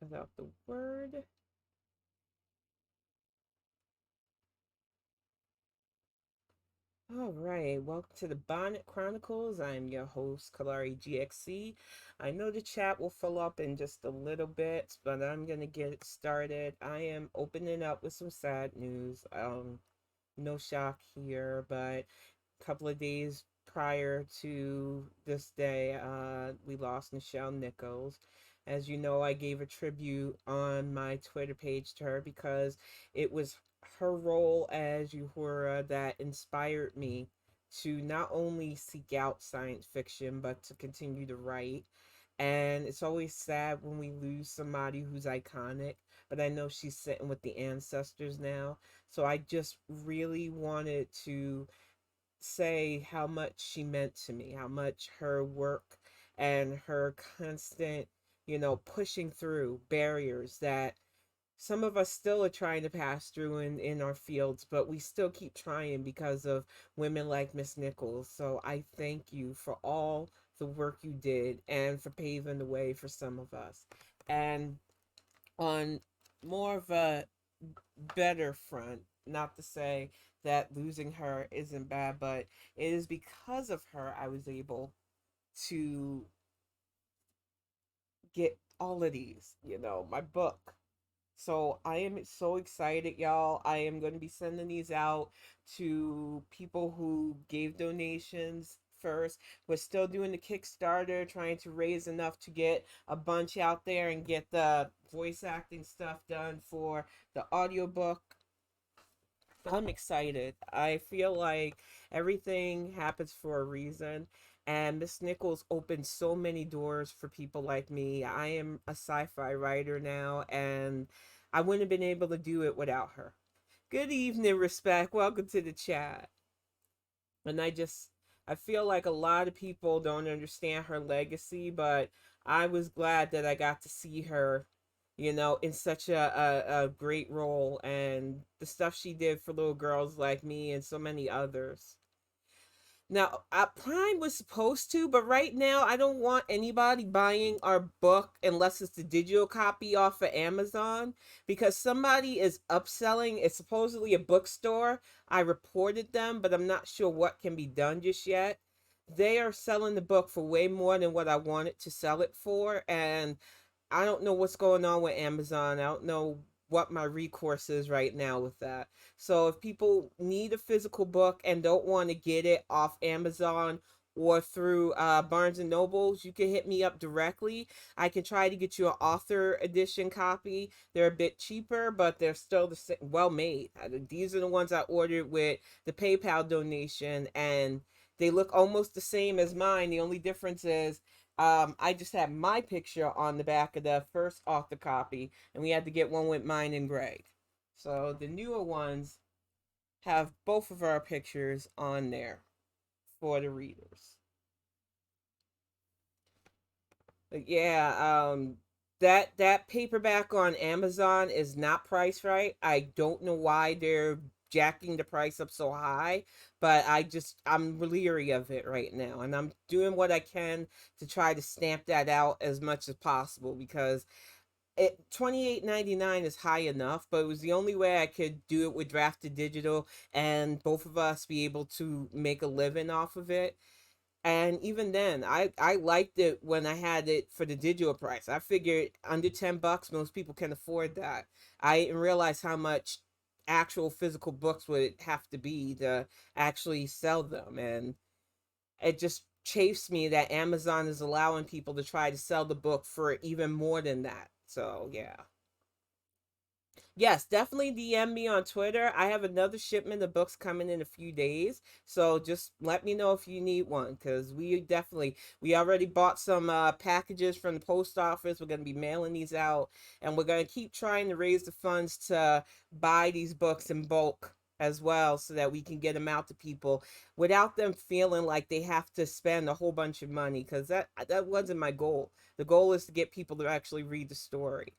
cut out the word. All right, welcome to the Bonnet Chronicles. I'm your host, Kalari GXC. I know the chat will fill up in just a little bit, but I'm gonna get it started. I am opening up with some sad news. No shock here, but a couple of days prior to this day, we lost Nichelle Nichols. As you know, I gave a tribute on my Twitter page to her because it was her role as Uhura that inspired me to not only seek out science fiction, but to continue to write. And it's always sad when we lose somebody who's iconic, but I know she's sitting with the ancestors now. So I just really wanted to say how much she meant to me, how much her work and her constant, pushing through barriers that some of us still are trying to pass through in our fields, but we still keep trying because of women like Miss Nichols. So I thank you for all the work you did and for paving the way for some of us. And on more of a better front, not to say that losing her isn't bad, but it is because of her I was able to get all of these, my book. So I am so excited, y'all. I am going to be sending these out to people who gave donations first. We're still doing the Kickstarter, trying to raise enough to get a bunch out there and get the voice acting stuff done for the audiobook. I'm excited. I feel like everything happens for a reason. And Miss Nichols opened so many doors for people like me. I am a sci fi writer now, and I wouldn't have been able to do it without her. Good evening, Respect. Welcome to the chat. And I feel like a lot of people don't understand her legacy, but I was glad that I got to see her, in such a great role, and the stuff she did for little girls like me and so many others. Now, Prime was supposed to, but right now I don't want anybody buying our book unless it's the digital copy off of Amazon because somebody is upselling. It's supposedly a bookstore. I reported them, but I'm not sure what can be done just yet. They are selling the book for way more than what I wanted to sell it for, and I don't know what's going on with Amazon. I don't know what my recourse is right now with that. So if people need a physical book and don't want to get it off Amazon or through Barnes and Nobles, you can hit me up directly. I can try to get you an author edition copy. They're a bit cheaper, but they're still the same, well made. These are the ones I ordered with the PayPal donation, and they look almost the same as mine. The only difference is I just had my picture on the back of the first author copy, and we had to get one with mine and Greg. So the newer ones have both of our pictures on there for the readers. But yeah, that paperback on Amazon is not priced right. I don't know why they're jacking the price up so high, but I'm leery of it right now, and I'm doing what I can to try to stamp that out as much as possible because it 28.99 is high enough, but it was the only way I could do it with drafted digital and both of us be able to make a living off of it. And even then, I liked it when I had it for the digital price. I figured under $10, most people can afford that. I didn't realize how much actual physical books would have to be to actually sell them. And it just chafes me that Amazon is allowing people to try to sell the book for even more than that. So, yeah. Yes, definitely DM me on Twitter. I have another shipment of books coming in a few days. So just let me know if you need one because we already bought some packages from the post office. We're going to be mailing these out, and we're going to keep trying to raise the funds to buy these books in bulk as well so that we can get them out to people without them feeling like they have to spend a whole bunch of money because that wasn't my goal. The goal is to get people to actually read the story.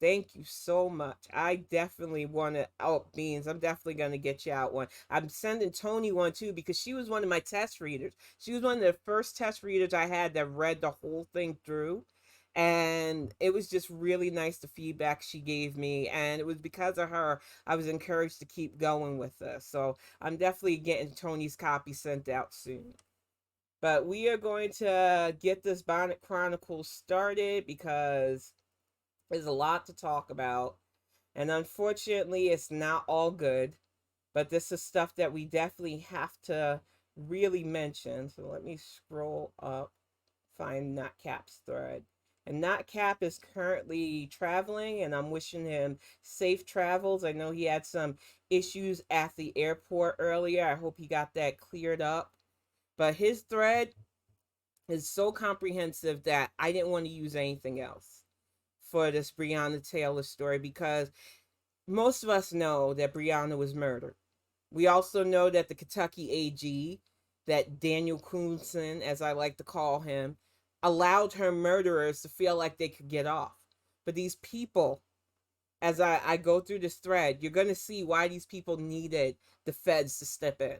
Thank you so much. I definitely want to. Oh, Beans, I'm definitely going to get you out one. I'm sending Tony one too because she was one of my test readers. She was one of the first test readers I had that read the whole thing through. And and it was just really nice the feedback she gave me, and it was because of her I was encouraged to keep going with this. So I'm definitely getting Tony's copy sent out soon. But we are going to get this Bonnet Chronicles started because there's a lot to talk about. And unfortunately, it's not all good. But this is stuff that we definitely have to really mention. So let me scroll up, find Not Cap's thread. And Not Cap is currently traveling, and I'm wishing him safe travels. I know he had some issues at the airport earlier. I hope he got that cleared up. But his thread is so comprehensive that I didn't want to use anything else for this Breonna Taylor story, because most of us know that Breonna was murdered. We also know that the Kentucky AG, that Daniel Coonson, as I like to call him, allowed her murderers to feel like they could get off. But these people, as I go through this thread, you're going to see why these people needed the feds to step in.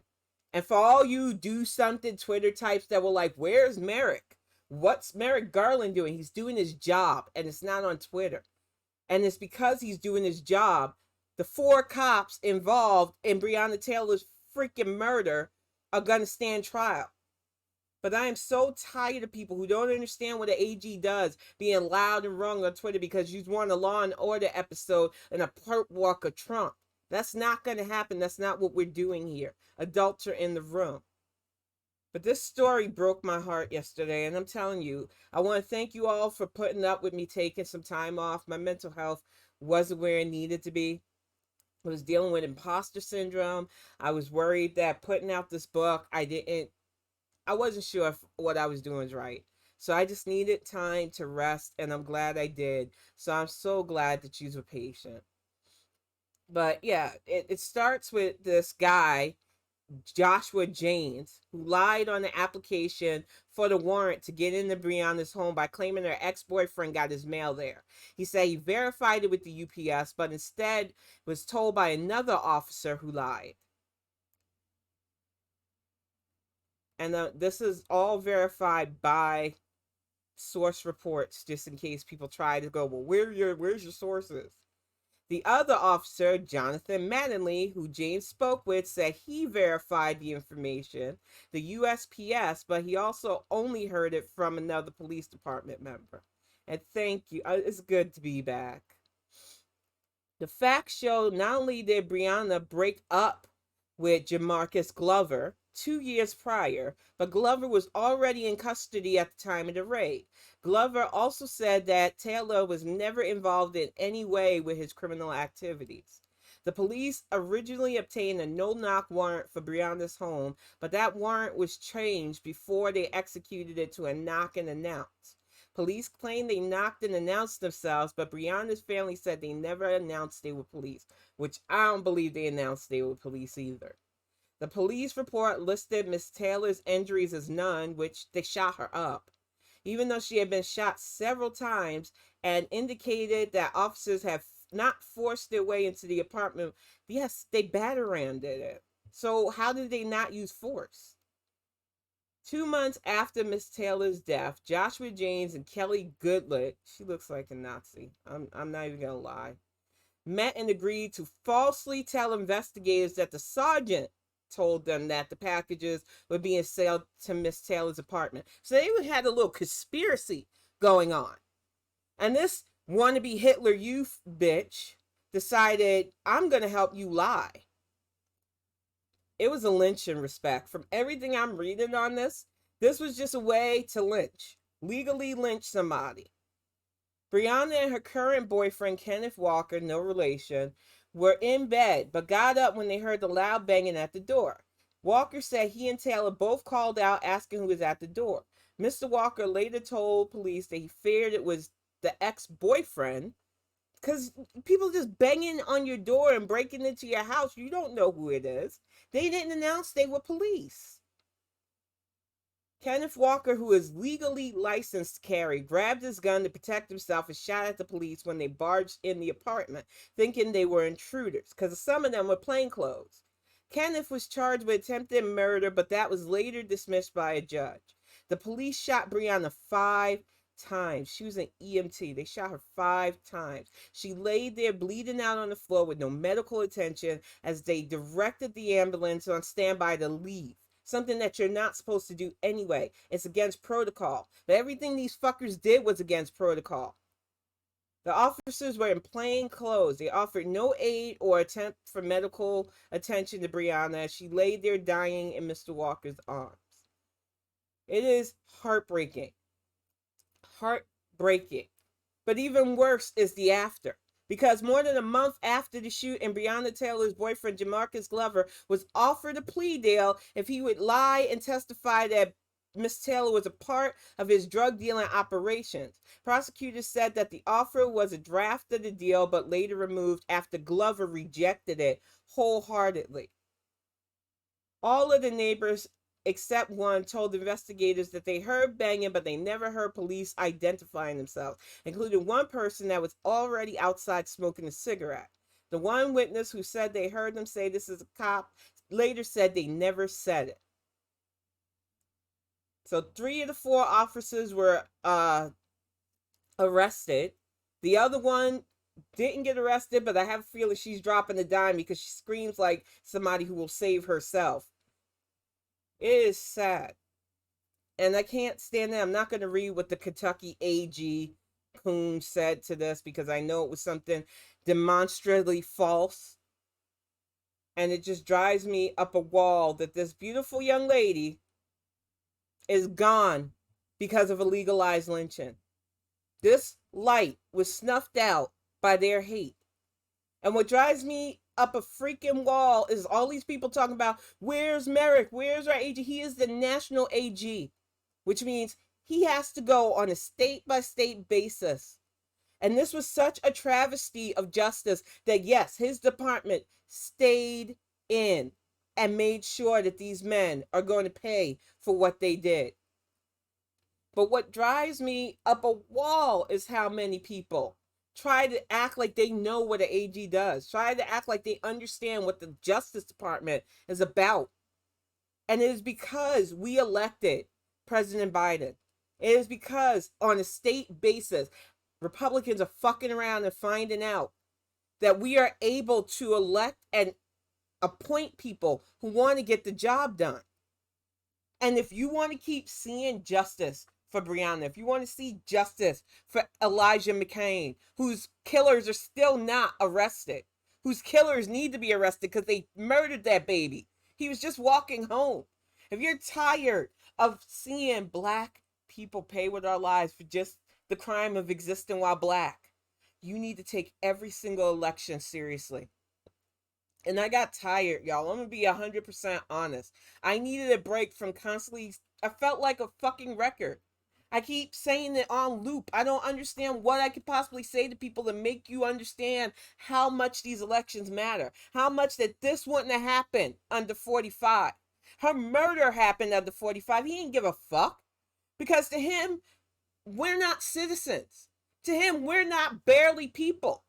And for all you do something Twitter types that were like, where's Merrick? What's Merrick Garland doing? He's doing his job, and it's not on Twitter. And it's because he's doing his job. The 4 cops involved in Breonna Taylor's freaking murder are going to stand trial. But I am so tired of people who don't understand what the AG does being loud and wrong on Twitter because you want a Law and Order episode and a perp walk of Trump. That's not going to happen. That's not what we're doing here. Adults are in the room. But this story broke my heart yesterday, and I'm telling you, I want to thank you all for putting up with me taking some time off. My mental health wasn't where it needed to be. I was dealing with imposter syndrome. I was worried that putting out this book, I wasn't sure if what I was doing was right. So I just needed time to rest, and I'm glad I did. So I'm so glad that you were patient. But yeah, it starts with this guy, Joshua James, who lied on the application for the warrant to get into Breonna's home by claiming her ex-boyfriend got his mail there. He said he verified it with the UPS, but instead was told by another officer who lied. And this is all verified by source reports, just in case people try to go, well, where's your sources? The other officer, Jonathan Mattingly, who James spoke with, said he verified the information, the USPS, but he also only heard it from another police department member. And thank you. It's good to be back. The facts show not only did Breonna break up with Jamarcus Glover 2 years prior, but Glover was already in custody at the time of the raid. Glover also said that Taylor was never involved in any way with his criminal activities. The police originally obtained a no-knock warrant for Breonna's home, but that warrant was changed before they executed it to a knock and announce. Police claim they knocked and announced themselves, but Breonna's family said they never announced they were police, which I don't believe they announced they were police either. The police report listed Miss Taylor's injuries as none, which they shot her up, even though she had been shot several times, and indicated that officers have not forced their way into the apartment. Yes, they bataranged it. So how did they not use force? 2 months after Miss Taylor's death, Joshua James and Kelly Goodlett, she looks like a Nazi, I'm not even gonna lie, met and agreed to falsely tell investigators that the sergeant told them that the packages were being sold to Miss Taylor's apartment. So they had a little conspiracy going on. And this wannabe Hitler Youth bitch decided, I'm gonna help you lie. It was a lynch in respect. From everything I'm reading on this was just a way to lynch, legally lynch somebody. Breonna and her current boyfriend, Kenneth Walker, no relation, were in bed, but got up when they heard the loud banging at the door. Walker said he and Taylor both called out asking who was at the door. Mr. Walker later told police that he feared it was the ex-boyfriend, because people just banging on your door and breaking into your house, you don't know who it is. They didn't announce they were police. Kenneth Walker, who is legally licensed to carry, grabbed his gun to protect himself and shot at the police when they barged in the apartment, thinking they were intruders, because some of them were plainclothes. Kenneth was charged with attempted murder, but that was later dismissed by a judge. The police shot Breonna 5 times. She was an EMT. They shot her 5 times. She laid there bleeding out on the floor with no medical attention as they directed the ambulance on standby to leave. Something that you're not supposed to do anyway. It's against protocol. But everything these fuckers did was against protocol. The officers were in plain clothes. They offered no aid or attempt for medical attention to Breonna as she lay there dying in Mr. Walker's arms. It is heartbreaking. Heartbreaking. But even worse is the after. Because more than a month after the shooting, Breonna Taylor's boyfriend, Jamarcus Glover, was offered a plea deal if he would lie and testify that Miss Taylor was a part of his drug dealing operations. Prosecutors said that the offer was a draft of the deal, but later removed after Glover rejected it wholeheartedly. All of the neighbors, except one, told investigators that they heard banging, but they never heard police identifying themselves, including one person that was already outside smoking a cigarette. The one witness who said they heard them say this is a cop later said they never said it. So 3 of the 4 officers were arrested. The other one didn't get arrested, but I have a feeling she's dropping a dime because she screams like somebody who will save herself. It is sad. And I can't stand that. I'm not going to read what the Kentucky AG Coon said to this because I know it was something demonstrably false. And it just drives me up a wall that this beautiful young lady is gone because of a legalized lynching. This light was snuffed out by their hate. And what drives me up a freaking wall is all these people talking about, where's Merrick? Where's our AG? He is the national AG, which means he has to go on a state-by-state basis. And this was such a travesty of justice that, yes, his department stayed in and made sure that these men are going to pay for what they did. But what drives me up a wall is how many people try to act like they know what an AG does, try to act like they understand what the Justice Department is about. And it is because we elected President Biden. It is because on a state basis, Republicans are fucking around and finding out that we are able to elect and appoint people who want to get the job done. And if you want to keep seeing justice for Breonna, if you want to see justice for Elijah McClain, whose killers are still not arrested, whose killers need to be arrested because they murdered that baby. He was just walking home. If you're tired of seeing Black people pay with our lives for just the crime of existing while Black, you need to take every single election seriously. And I got tired, y'all. I'm going to be 100% honest. I needed a break from constantly, I felt like a fucking record. I keep saying it on loop. I don't understand what I could possibly say to people to make you understand how much these elections matter. How much that this wouldn't have happened under 45. Her murder happened under 45. He didn't give a fuck. Because to him, we're not citizens. To him, we're not barely people.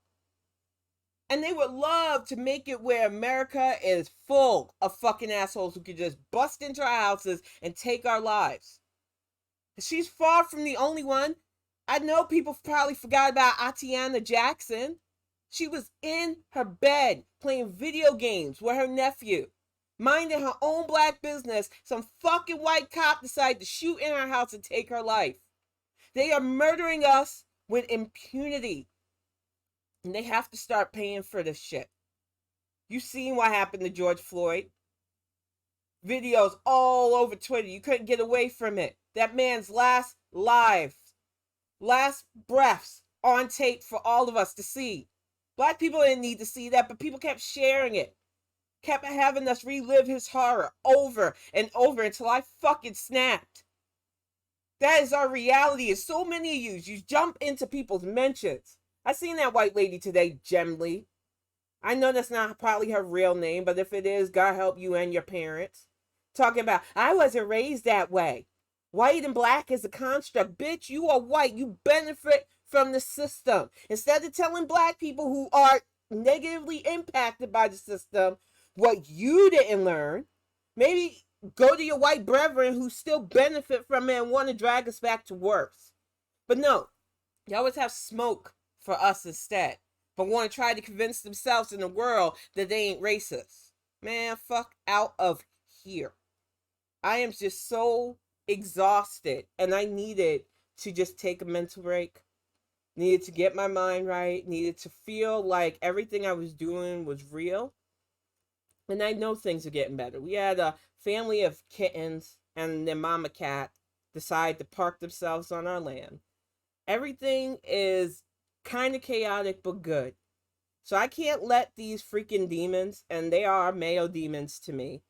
And they would love to make it where America is full of fucking assholes who could just bust into our houses and take our lives. She's far from the only one. I know people probably forgot about Atiana Jackson. She was in her bed playing video games with her nephew, minding her own Black business. Some fucking white cop decided to shoot in her house and take her life. They are murdering us with impunity. And they have to start paying for this shit. You seen what happened to George Floyd? Videos all over Twitter. You couldn't get away from it. That man's last breaths on tape for all of us to see. Black people didn't need to see that, but people kept sharing it. Kept having us relive his horror over and over until I fucking snapped. That is our reality. And so many of you jump into people's mentions. I seen that white lady today, Gemly. I know that's not probably her real name, but if it is, God help you and your parents. Talking about, I wasn't raised that way. White and Black is a construct. Bitch, you are white. You benefit from the system. Instead of telling Black people who are negatively impacted by the system what you didn't learn, maybe go to your white brethren who still benefit from it and want to drag us back to worse. But no, they always have smoke for us instead, but want to try to convince themselves in the world that they ain't racist. Man, fuck out of here. I am just so exhausted, and I needed to just take a mental break. Needed to get my mind right. Needed to feel like everything I was doing was real. And I know things are getting better. We had a family of kittens and their mama cat decide to park themselves on our land. Everything is kind of chaotic but good. So I can't let these freaking demons, and they are male demons to me,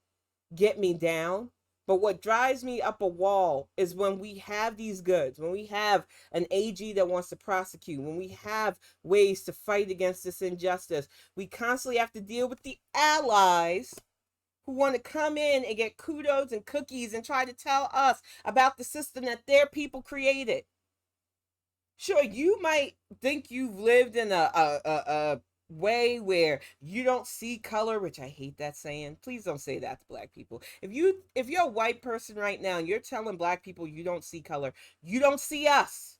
get me down. But what drives me up a wall is when we have these goods, when we have an AG that wants to prosecute, when we have ways to fight against this injustice, we constantly have to deal with the allies who want to come in and get kudos and cookies and try to tell us about the system that their people created. Sure, you might think you've lived in a way where you don't see color, which I hate that saying. Please don't say that to black people. If you're a white person right now and you're telling black people you don't see color, you don't see us.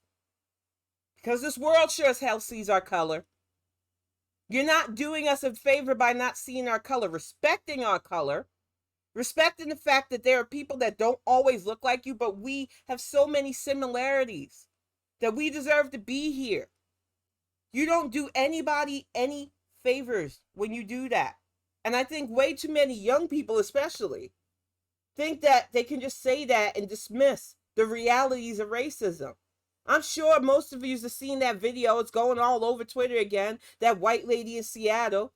Because this world sure as hell sees our color. You're not doing us a favor by not seeing our color, respecting our color, respecting the fact that there are people that don't always look like you, but we have so many similarities that we deserve to be here. You don't do anybody any favors when you do that. And I think way too many young people especially think that they can just say that and dismiss the realities of racism. I'm sure most of you have seen that video. It's going all over Twitter again. That white lady in Seattle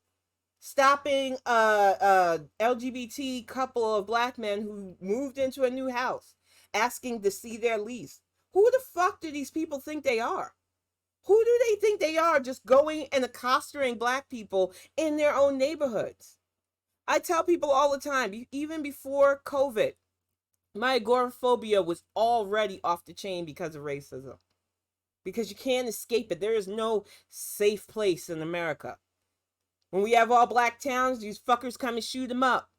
stopping a LGBT couple of black men who moved into a new house, asking to see their lease. Who the fuck do these people think they are? Who do they think they are, just going and accosting black people in their own neighborhoods? I tell people all the time, even before COVID, my agoraphobia was already off the chain because of racism. Because you can't escape it. There is no safe place in America. When we have all black towns, these fuckers come and shoot them up.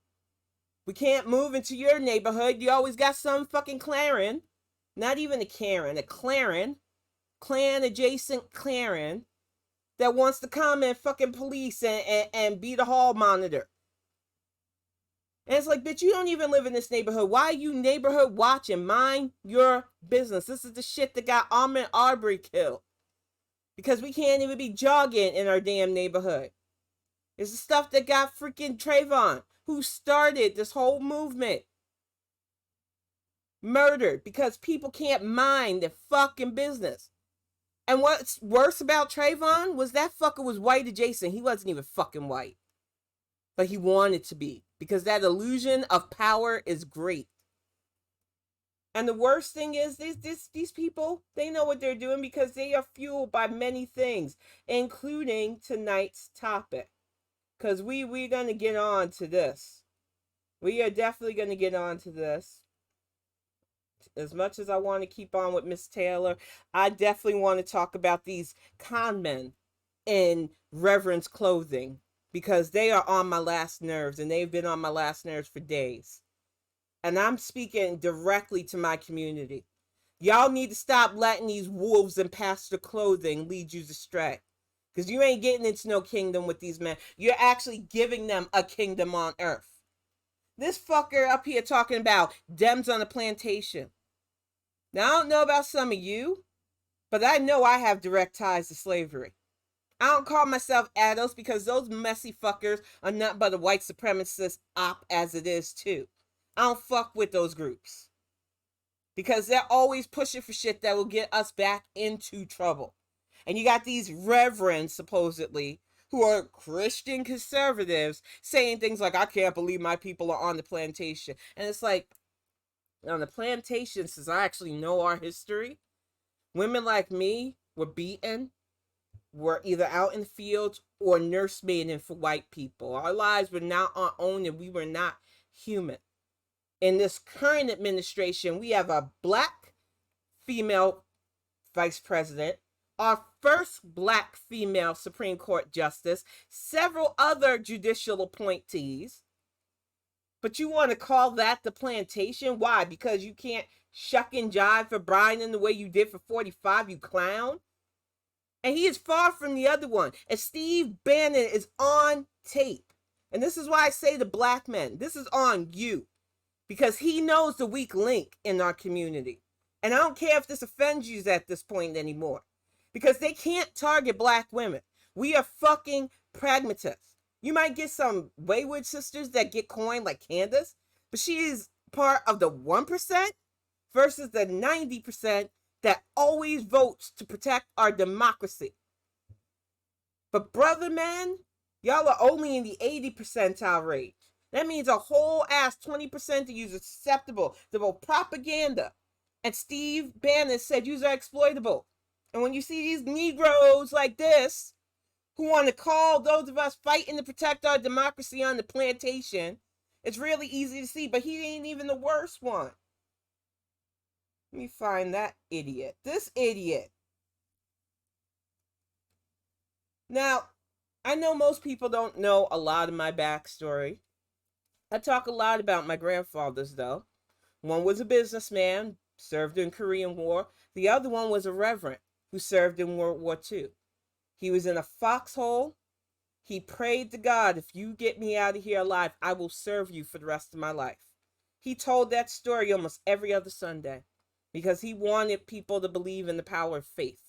We can't move into your neighborhood. You always got some fucking Claren. Not even a Karen, a Claren. Clan adjacent Claren that wants to come and fucking police and be the hall monitor. And it's like, bitch, you don't even live in this neighborhood. Why are you neighborhood watching? Mind your business. This is the shit that got Ahmaud Arbery killed. Because we can't even be jogging in our damn neighborhood. It's the stuff that got freaking Trayvon, who started this whole movement, murdered because people can't mind their fucking business. And what's worse about Trayvon was that fucker was white adjacent. He wasn't even fucking white. But he wanted to be. Because that illusion of power is great. And the worst thing is, these people, they know what they're doing because they are fueled by many things, including tonight's topic. Because we're going to get on to this. We are definitely going to get on to this. As much as I want to keep on with Miss Taylor, I definitely want to talk about these con men in reverence clothing, because they are on my last nerves, and they've been on my last nerves for days. And I'm speaking directly to my community. Y'all need to stop letting these wolves in pastor clothing lead you astray. Because you ain't getting into no kingdom with these men. You're actually giving them a kingdom on earth. This fucker up here talking about Dems on the plantation. Now, I don't know about some of you, but I know I have direct ties to slavery. I don't call myself adults because those messy fuckers are not but a white supremacist op as it is too. I don't fuck with those groups. Because they're always pushing for shit that will get us back into trouble. And you got these reverends, supposedly, who are Christian conservatives saying things like, I can't believe my people are on the plantation. And it's like, on the plantation, since I actually know our history, women like me were beaten, were either out in the fields or nursemaiding for white people. Our lives were not our own and we were not human. In this current administration, we have a black female vice president, our first black female Supreme Court justice, several other judicial appointees, But you want to call that the plantation? Why? Because you can't shuck and jive for Brian the way you did for 45, you clown? And he is far from the other one. And Steve Bannon is on tape. And this is why I say to black men, this is on you. Because he knows the weak link in our community. And I don't care if this offends you at this point anymore. Because they can't target black women. We are fucking pragmatists. You might get some wayward sisters that get coined like Candace, but she is part of the 1% versus the 90% that always votes to protect our democracy. But brother man, y'all are only in the 80 percentile range. That means a whole ass 20% of you are susceptible to both propaganda. And Steve Bannon said you are exploitable. And when you see these Negroes like this, who want to call those of us fighting to protect our democracy on the plantation, it's really easy to see, but he ain't even the worst one. Let me find that idiot. This idiot. Now, I know most people don't know a lot of my backstory. I talk a lot about my grandfathers, though. One was a businessman, served in Korean War. The other one was a reverend who served in World War II. He was in a foxhole. He prayed to God, if you get me out of here alive, I will serve you for the rest of my life. He told that story almost every other Sunday because he wanted people to believe in the power of faith.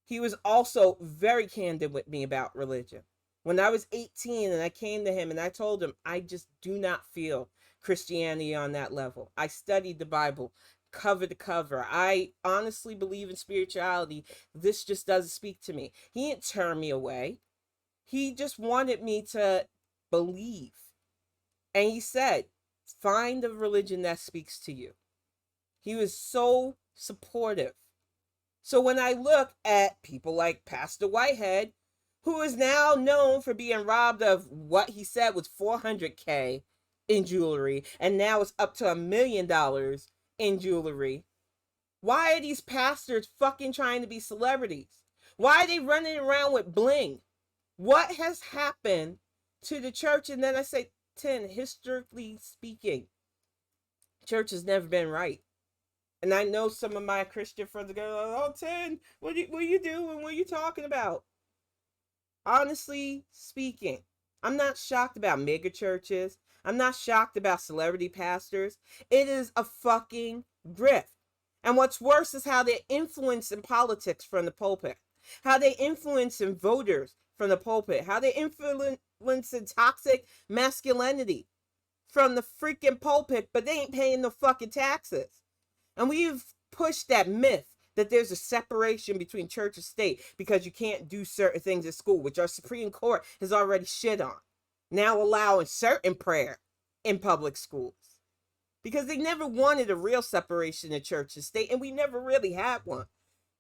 He was also very candid with me about religion. When I was 18 and I came to him and I told him, I just do not feel Christianity on that level. I studied the Bible cover to cover. I honestly believe in spirituality. This just doesn't speak to me. He didn't turn me away. He just wanted me to believe. And he said, find a religion that speaks to you. He was so supportive. So when I look at people like Pastor Whitehead, who is now known for being robbed of what he said was $400K in jewelry, and now it's up to $1 million in jewelry. Why are these pastors fucking trying to be celebrities? Why are they running around with bling? What has happened to the church? And then I say, historically speaking, church has never been right. And I know some of my Christian friends go, oh, what are you doing? What are you talking about? Honestly speaking, I'm not shocked about mega churches. I'm not shocked about celebrity pastors. It is a fucking grift. And what's worse is how they're influencing politics from the pulpit. How they influencing voters from the pulpit. How they influencing toxic masculinity from the freaking pulpit, but they ain't paying no fucking taxes. And we've pushed that myth that there's a separation between church and state because you can't do certain things at school, which our Supreme Court has already shit on. Now allowing certain prayer in public schools. Because they never wanted a real separation of church and state, and we never really had one.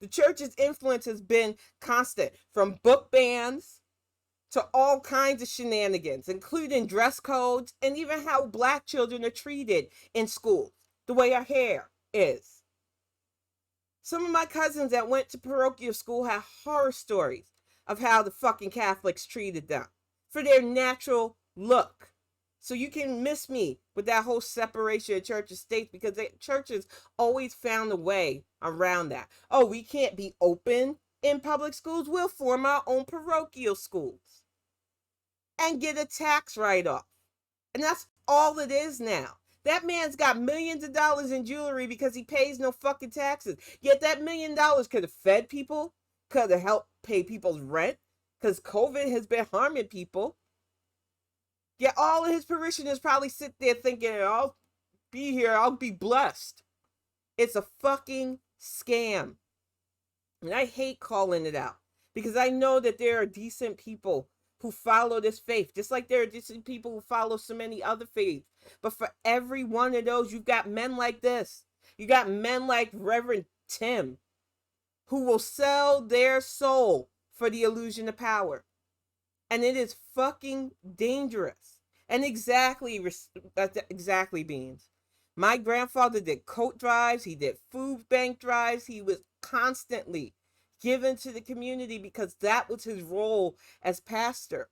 The church's influence has been constant, from book bans to all kinds of shenanigans, including dress codes and even how black children are treated in schools, the way our hair is. Some of my cousins that went to parochial school have horror stories of how the fucking Catholics treated them for their natural look. So you can miss me with that whole separation of church and state because the churches always found a way around that. Oh, we can't be open in public schools. We'll form our own parochial schools and get a tax write-off. And that's all it is now. That man's got millions of dollars in jewelry because he pays no fucking taxes. Yet that $1 million could have fed people, could have helped pay people's rent, because COVID has been harming people. Yet all of his parishioners probably sit there thinking, I'll be here, I'll be blessed. It's a fucking scam. And I hate calling it out because I know that there are decent people who follow this faith, just like there are decent people who follow so many other faiths. But for every one of those, you've got men like this. You got men like Reverend Tim, who will sell their soul for the illusion of power. And it is fucking dangerous. And exactly, Beans. My grandfather did coat drives. He did food bank drives. He was constantly given to the community because that was his role as pastor.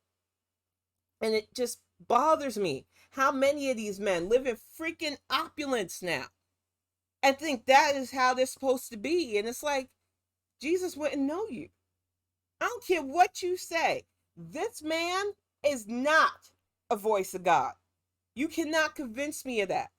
And it just bothers me how many of these men live in freaking opulence now and think that is how they're supposed to be. And it's like, Jesus wouldn't know you. I don't care what you say. This man is not a voice of God. You cannot convince me of that.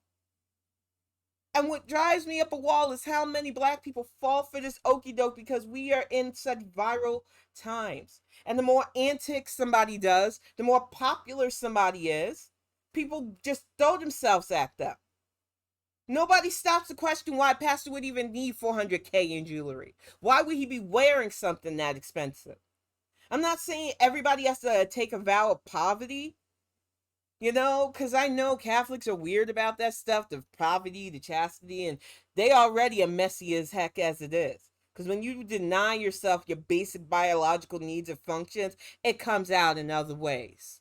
And what drives me up a wall is how many black people fall for this okie doke because we are in such viral times. And the more antics somebody does, the more popular somebody is, people just throw themselves at them. Nobody stops to question why a pastor would even need $400K in jewelry. Why would he be wearing something that expensive? I'm not saying everybody has to take a vow of poverty, because I know Catholics are weird about that stuff, the poverty, the chastity, and they already are messy as heck as it is. Because when you deny yourself your basic biological needs and functions, it comes out in other ways.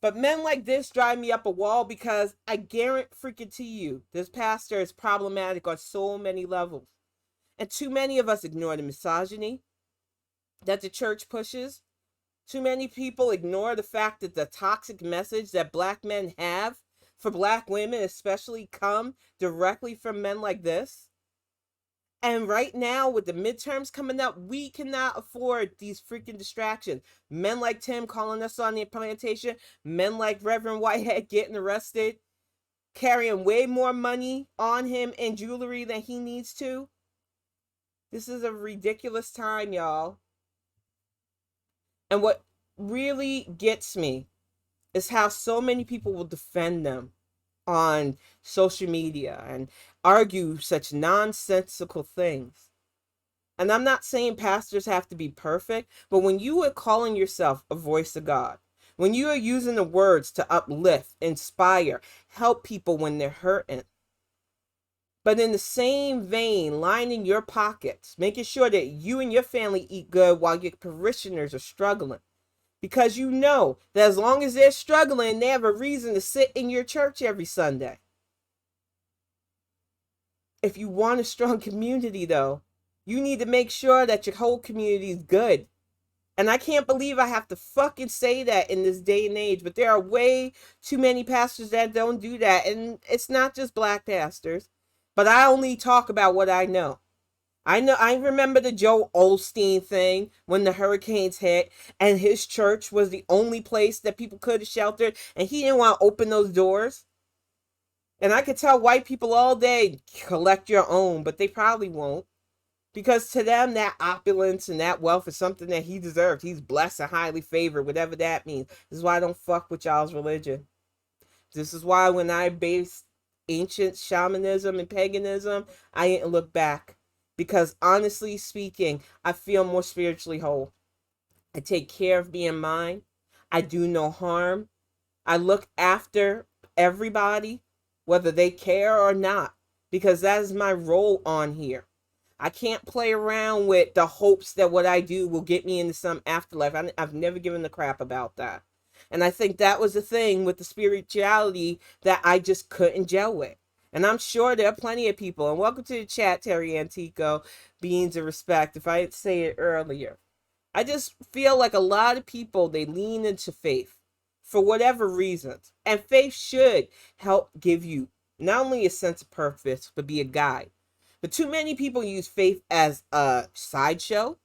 But men like this drive me up a wall because I guarantee freaking to you, this pastor is problematic on so many levels. And too many of us ignore the misogyny that the church pushes. Too many people ignore the fact that the toxic message that black men have for black women especially come directly from men like this. And right now, with the midterms coming up, we cannot afford these freaking distractions. Men like Tim calling us on the plantation, men like Reverend Whitehead getting arrested, carrying way more money on him in jewelry than he needs to. This is a ridiculous time, y'all. And what really gets me is how so many people will defend them on social media and argue such nonsensical things. And I'm not saying pastors have to be perfect, but when you are calling yourself a voice of God, when you are using the words to uplift, inspire, help people when they're hurting, but in the same vein, lining your pockets, making sure that you and your family eat good while your parishioners are struggling. Because you know that as long as they're struggling, they have a reason to sit in your church every Sunday. If you want a strong community, though, you need to make sure that your whole community is good. And I can't believe I have to fucking say that in this day and age, but there are way too many pastors that don't do that. And it's not just black pastors, but I only talk about what I know. I remember the Joel Osteen thing when the hurricanes hit and his church was the only place that people could have sheltered and he didn't want to open those doors. And I could tell white people all day, collect your own, but they probably won't. Because to them, that opulence and that wealth is something that he deserved. He's blessed and highly favored, whatever that means. This is why I don't fuck with y'all's religion. This is why when I based ancient shamanism and paganism, I didn't look back. Because honestly speaking, I feel more spiritually whole. I take care of being mine. I do no harm. I look after everybody, whether they care or not, because that is my role on here. I can't play around with the hopes that what I do will get me into some afterlife. I've never given a crap about that. And I think that was the thing with the spirituality that I just couldn't gel with. And I'm sure there are plenty of people. And welcome to the chat, Terry Antico, Beans of Respect, if I didn't say it earlier. I just feel like a lot of people, they lean into faith for whatever reasons. And faith should help give you not only a sense of purpose, but be a guide. But too many people use faith as a sideshow.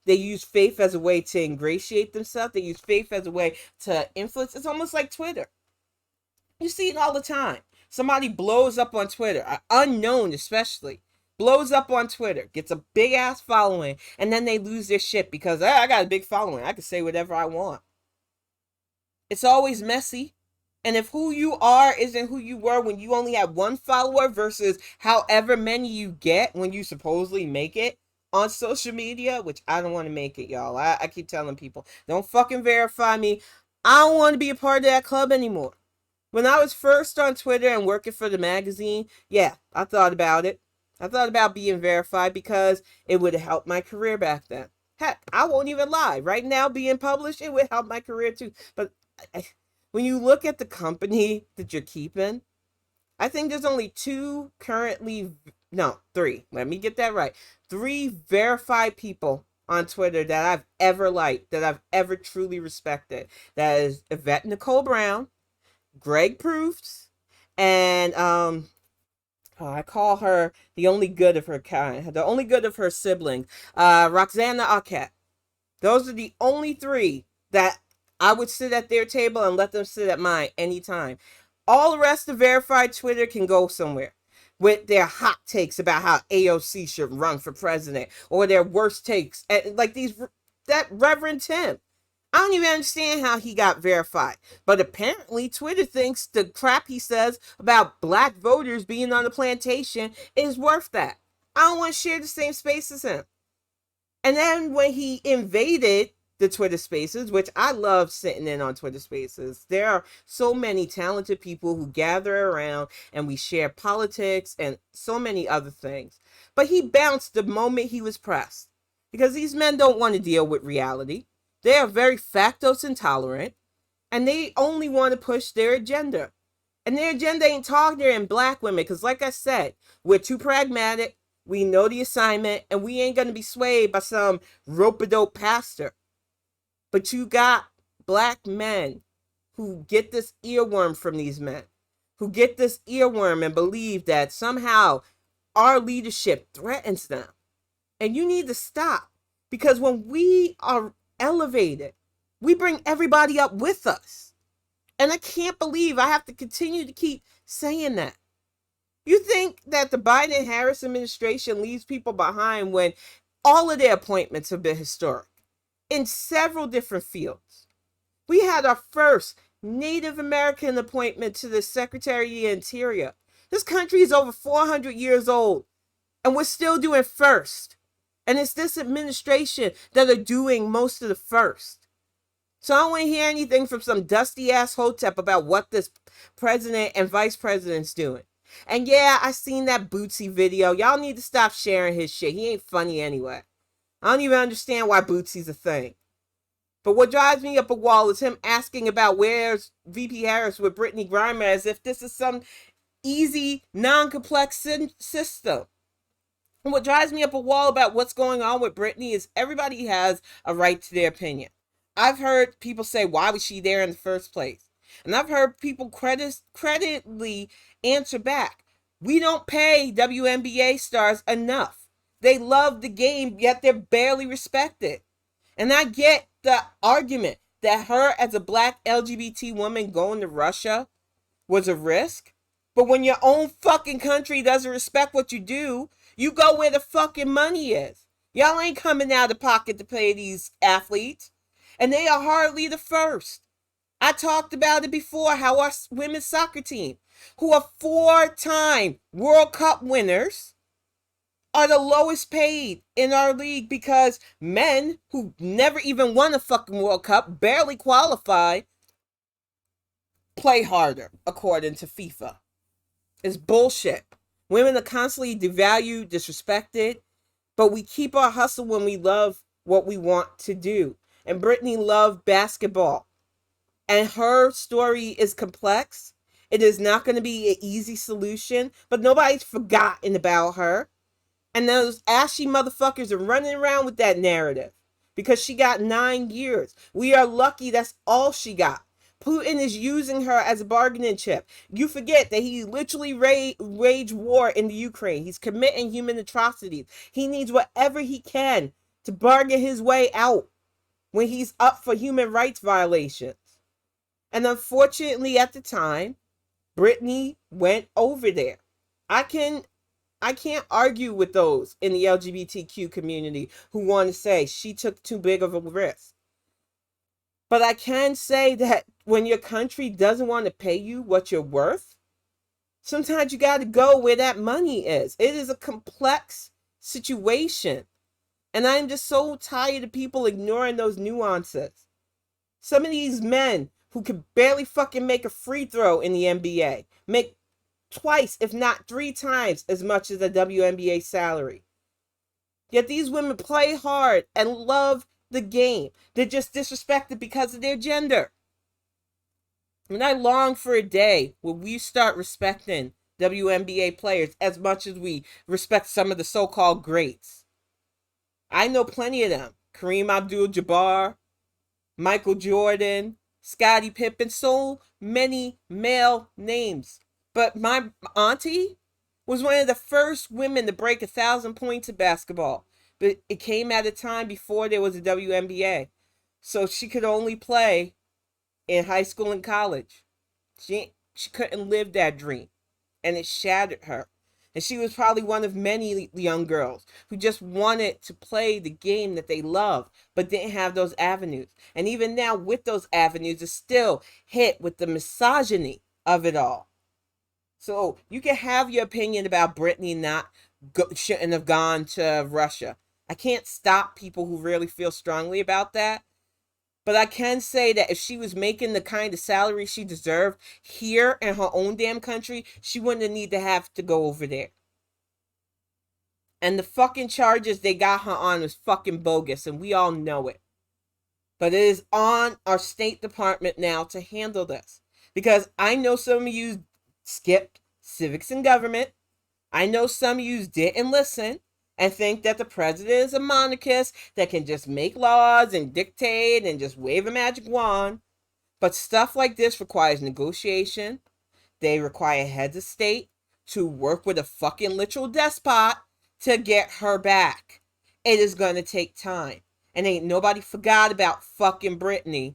They use faith as a way to ingratiate themselves. They use faith as a way to influence. It's almost like Twitter. You see it all the time. Somebody blows up on Twitter, unknown especially, blows up on Twitter, gets a big ass following, and then they lose their shit because I got a big following. I can say whatever I want. It's always messy. And if who you are isn't who you were when you only had one follower versus however many you get when you supposedly make it on social media, which I don't want to make it, y'all. I keep telling people, don't fucking verify me. I don't want to be a part of that club anymore. When I was first on Twitter and working for the magazine, yeah, I thought about it. I thought about being verified because it would have helped my career back then. Heck, I won't even lie. Right now, being published, it would help my career too. But when you look at the company that you're keeping, I think there's only three. Let me get that right. 3 verified people on Twitter that I've ever liked, that I've ever truly respected. That is Yvette Nicole Brown, Greg Proofs, and I call her the only good of her kind, the only good of her siblings, Roxana Arquette. Those are the only three that I would sit at their table and let them sit at mine anytime. All the rest of verified Twitter can go somewhere with their hot takes about how AOC should run for president, or their worst takes, like that Reverend Tim. I don't even understand how he got verified. But apparently Twitter thinks the crap he says about black voters being on the plantation is worth that. I don't want to share the same space as him. And then when he invaded the Twitter spaces, which I love sitting in on Twitter spaces, there are so many talented people who gather around and we share politics and so many other things. But he bounced the moment he was pressed, because these men don't want to deal with reality. They are very factose intolerant, and they only want to push their agenda. And their agenda ain't targeting black women, because like I said, we're too pragmatic. We know the assignment, and we ain't going to be swayed by some rope-a-dope pastor. But you got black men who get this earworm from these men, who get this earworm and believe that somehow our leadership threatens them. And you need to stop, because when we are elevated, we bring everybody up with us. And I can't believe I have to continue to keep saying that. You think that the Biden-Harris administration leaves people behind when all of their appointments have been historic in several different fields. We had our first Native American appointment to the Secretary of the Interior. This country is over 400 years old, and we're still doing first. And it's this administration that are doing most of the first. So I don't want to hear anything from some dusty ass hotep about what this president and vice president's doing. And yeah, I seen that Bootsy video. Y'all need to stop sharing his shit. He ain't funny anyway. I don't even understand why Bootsy's a thing. But what drives me up a wall is him asking about where's VP Harris with Britney Grimer, as if this is some easy, non-complex system. And what drives me up a wall about what's going on with Britney is everybody has a right to their opinion. I've heard people say, why was she there in the first place? And I've heard people credibly answer back, we don't pay WNBA stars enough. They love the game, yet they're barely respected. And I get the argument that her as a black LGBT woman going to Russia was a risk. But when your own fucking country doesn't respect what you do, you go where the fucking money is. Y'all ain't coming out of pocket to pay these athletes. And they are hardly the first. I talked about it before, how our women's soccer team, who are 4-time World Cup winners, are the lowest paid in our league because men who never even won a fucking World Cup, barely qualified, play harder, according to FIFA. It's bullshit. Women are constantly devalued, disrespected, but we keep our hustle when we love what we want to do. And Britney loved basketball. And her story is complex. It is not going to be an easy solution, but nobody's forgotten about her. And those ashy motherfuckers are running around with that narrative because she got 9 years. We are lucky that's all she got. Putin is using her as a bargaining chip. You forget that he literally waged war in the Ukraine. He's committing human atrocities. He needs whatever he can to bargain his way out when he's up for human rights violations. And unfortunately, at the time, Britney went over there. I can't argue with those in the LGBTQ community who want to say she took too big of a risk. But I can say that when your country doesn't want to pay you what you're worth, sometimes you got to go where that money is. It is a complex situation. And I'm just so tired of people ignoring those nuances. Some of these men who could barely fucking make a free throw in the NBA make twice, if not 3 times, as much as a WNBA salary. Yet these women play hard and love the game. They're just disrespected because of their gender. And I long for a day where we start respecting WNBA players as much as we respect some of the so-called greats. I know plenty of them Kareem Abdul-Jabbar, Michael Jordan, Scottie Pippen, so many male names. But my auntie was one of the first women to break 1,000 points in basketball. But it came at a time before there was a WNBA. So she could only play in high school and college. She couldn't live that dream. And it shattered her. And she was probably one of many young girls who just wanted to play the game that they love, but didn't have those avenues. And even now, with those avenues, is still hit with the misogyny of it all. So you can have your opinion about Britney shouldn't have gone to Russia. I can't stop people who really feel strongly about that. But I can say that if she was making the kind of salary she deserved here in her own damn country, she wouldn't need to have to go over there. And the fucking charges they got her on was fucking bogus, and we all know it. But it is on our State Department now to handle this. Because I know some of you skipped civics and government. I know some of you didn't listen and think that the president is a monarchist that can just make laws and dictate and just wave a magic wand. But stuff like this requires negotiation. They require heads of state to work with a fucking literal despot to get her back. It is going to take time. And ain't nobody forgot about fucking Britney.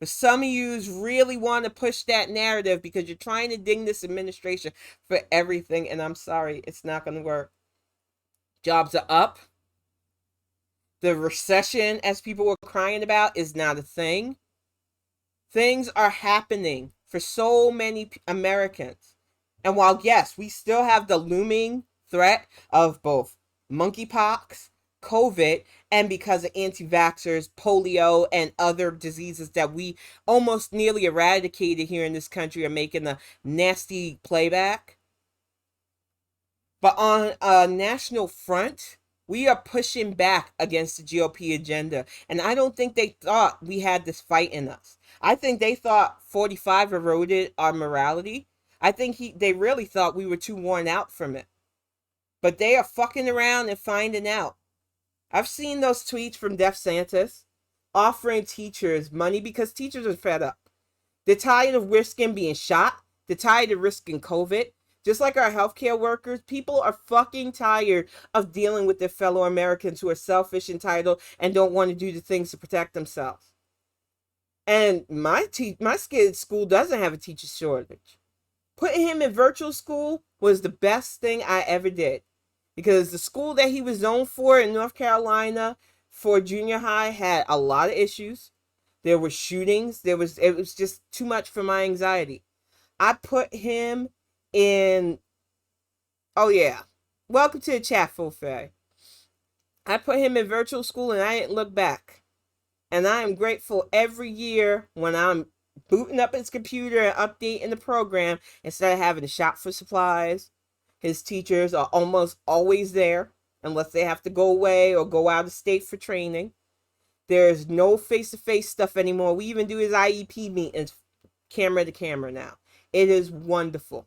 But some of yous really want to push that narrative because you're trying to ding this administration for everything. And I'm sorry, it's not going to work. Jobs are up. The recession, as people were crying about, is not a thing. Things are happening for so many Americans. And while, yes, we still have the looming threat of both monkeypox, COVID, and because of anti-vaxxers, polio, and other diseases that we almost nearly eradicated here in this country are making a nasty playback. But on a national front, we are pushing back against the GOP agenda. And I don't think they thought we had this fight in us. I think they thought 45 eroded our morality. I think they really thought we were too worn out from it. But they are fucking around and finding out. I've seen those tweets from DeSantis offering teachers money because teachers are fed up. They're tired of risking being shot. They're tired of risking COVID. Just like our healthcare workers, people are fucking tired of dealing with their fellow Americans who are selfish, entitled, and don't want to do the things to protect themselves. And my kid's school doesn't have a teacher shortage. Putting him in virtual school was the best thing I ever did. Because the school that he was known for in North Carolina for junior high had a lot of issues. There were shootings. It was just too much for my anxiety. I put him in, oh yeah, welcome to the chat, Fulfay. I put him in virtual school and I didn't look back. And I am grateful every year when I'm booting up his computer and updating the program, instead of having to shop for supplies. His teachers are almost always there, unless they have to go away or go out of state for training. There's no face-to-face stuff anymore. We even do his IEP meetings camera to camera now. It is wonderful.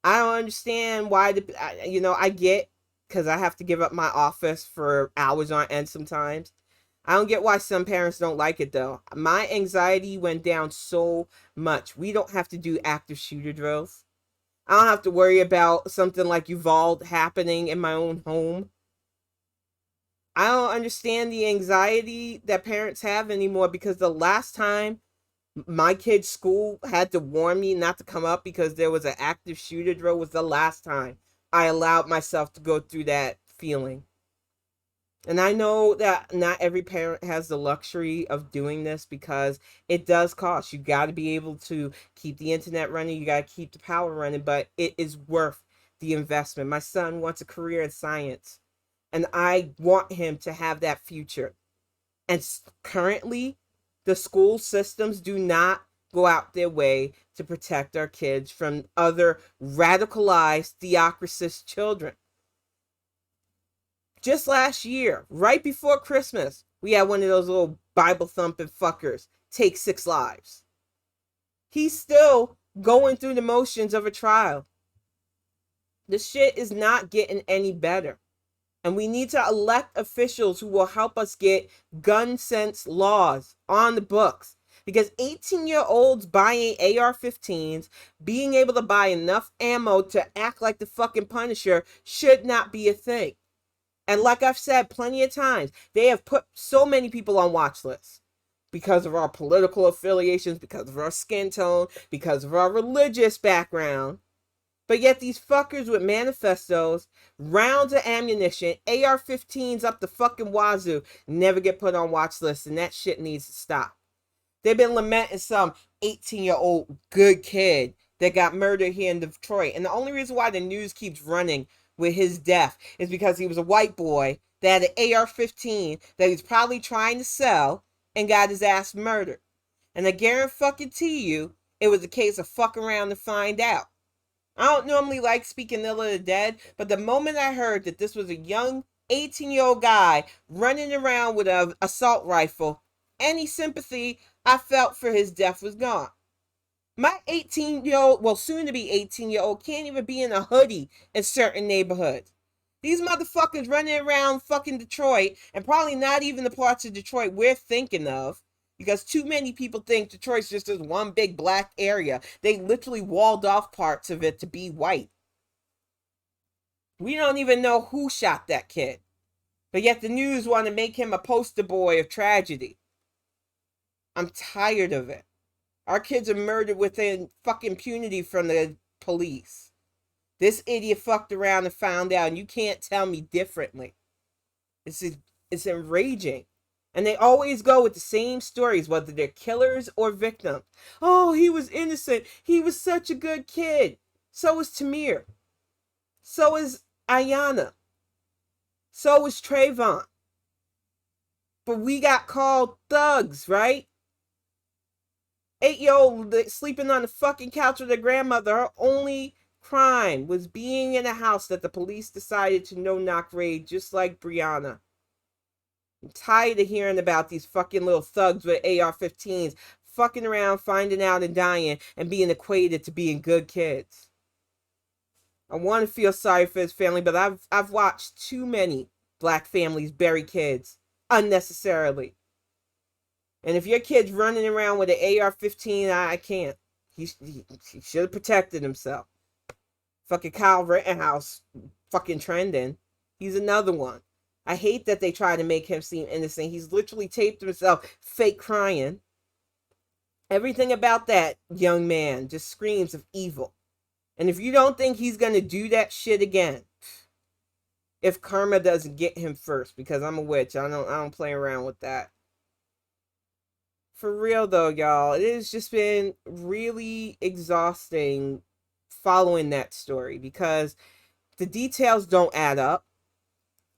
I don't understand why, I get, because I have to give up my office for hours on end sometimes. I don't get why some parents don't like it, though. My anxiety went down so much. We don't have to do active shooter drills. I don't have to worry about something like Uvalde happening in my own home. I don't understand the anxiety that parents have anymore, because the last time my kid's school had to warn me not to come up because there was an active shooter drill was the last time I allowed myself to go through that feeling. And I know that not every parent has the luxury of doing this, because it does cost. You got to be able to keep the internet running. You got to keep the power running, but it is worth the investment. My son wants a career in science, and I want him to have that future. And currently, the school systems do not go out their way to protect our kids from other radicalized theocracist children. Just last year, right before Christmas, we had one of those little Bible thumping fuckers take 6 lives. He's still going through the motions of a trial. The shit is not getting any better. And we need to elect officials who will help us get gun sense laws on the books. Because 18-year-olds buying AR 15s, being able to buy enough ammo to act like the fucking Punisher, should not be a thing. And like I've said plenty of times, they have put so many people on watch lists because of our political affiliations, because of our skin tone, because of our religious background. But yet these fuckers with manifestos, rounds of ammunition, AR-15s up the fucking wazoo, never get put on watch lists, and that shit needs to stop. They've been lamenting some 18-year-old good kid that got murdered here in Detroit. And the only reason why the news keeps running with his death is because he was a white boy that had an AR-15 that he's probably trying to sell and got his ass murdered. And I guarantee you, it was a case of fuck around to find out. I don't normally like speaking ill of the dead, but the moment I heard that this was a young 18-year-old guy running around with an assault rifle, any sympathy I felt for his death was gone. My 18-year-old, well, soon to be 18-year-old, can't even be in a hoodie in certain neighborhoods. These motherfuckers running around fucking Detroit, and probably not even the parts of Detroit we're thinking of, because too many people think Detroit's just this one big black area. They literally walled off parts of it to be white. We don't even know who shot that kid. But yet the news want to make him a poster boy of tragedy. I'm tired of it. Our kids are murdered within fucking impunity from the police. This idiot fucked around and found out, and you can't tell me differently. It's enraging. And they always go with the same stories, whether they're killers or victims. Oh, he was innocent. He was such a good kid. So is Tamir. So is Ayanna. So is Trayvon. But we got called thugs, right? 8-year-old sleeping on the fucking couch with her grandmother. Her only crime was being in a house that the police decided to no-knock raid, just like Brianna. I'm tired of hearing about these fucking little thugs with AR-15s fucking around, finding out and dying, and being equated to being good kids. I want to feel sorry for his family, but I've watched too many black families bury kids unnecessarily. And if your kid's running around with an AR-15, I can't. He should have protected himself. Fucking Kyle Rittenhouse fucking trending. He's another one. I hate that they try to make him seem innocent. He's literally taped himself fake crying. Everything about that young man just screams of evil. And if you don't think he's going to do that shit again, if karma doesn't get him first, because I'm a witch, I don't play around with that. For real though, y'all, it has just been really exhausting following that story because the details don't add up.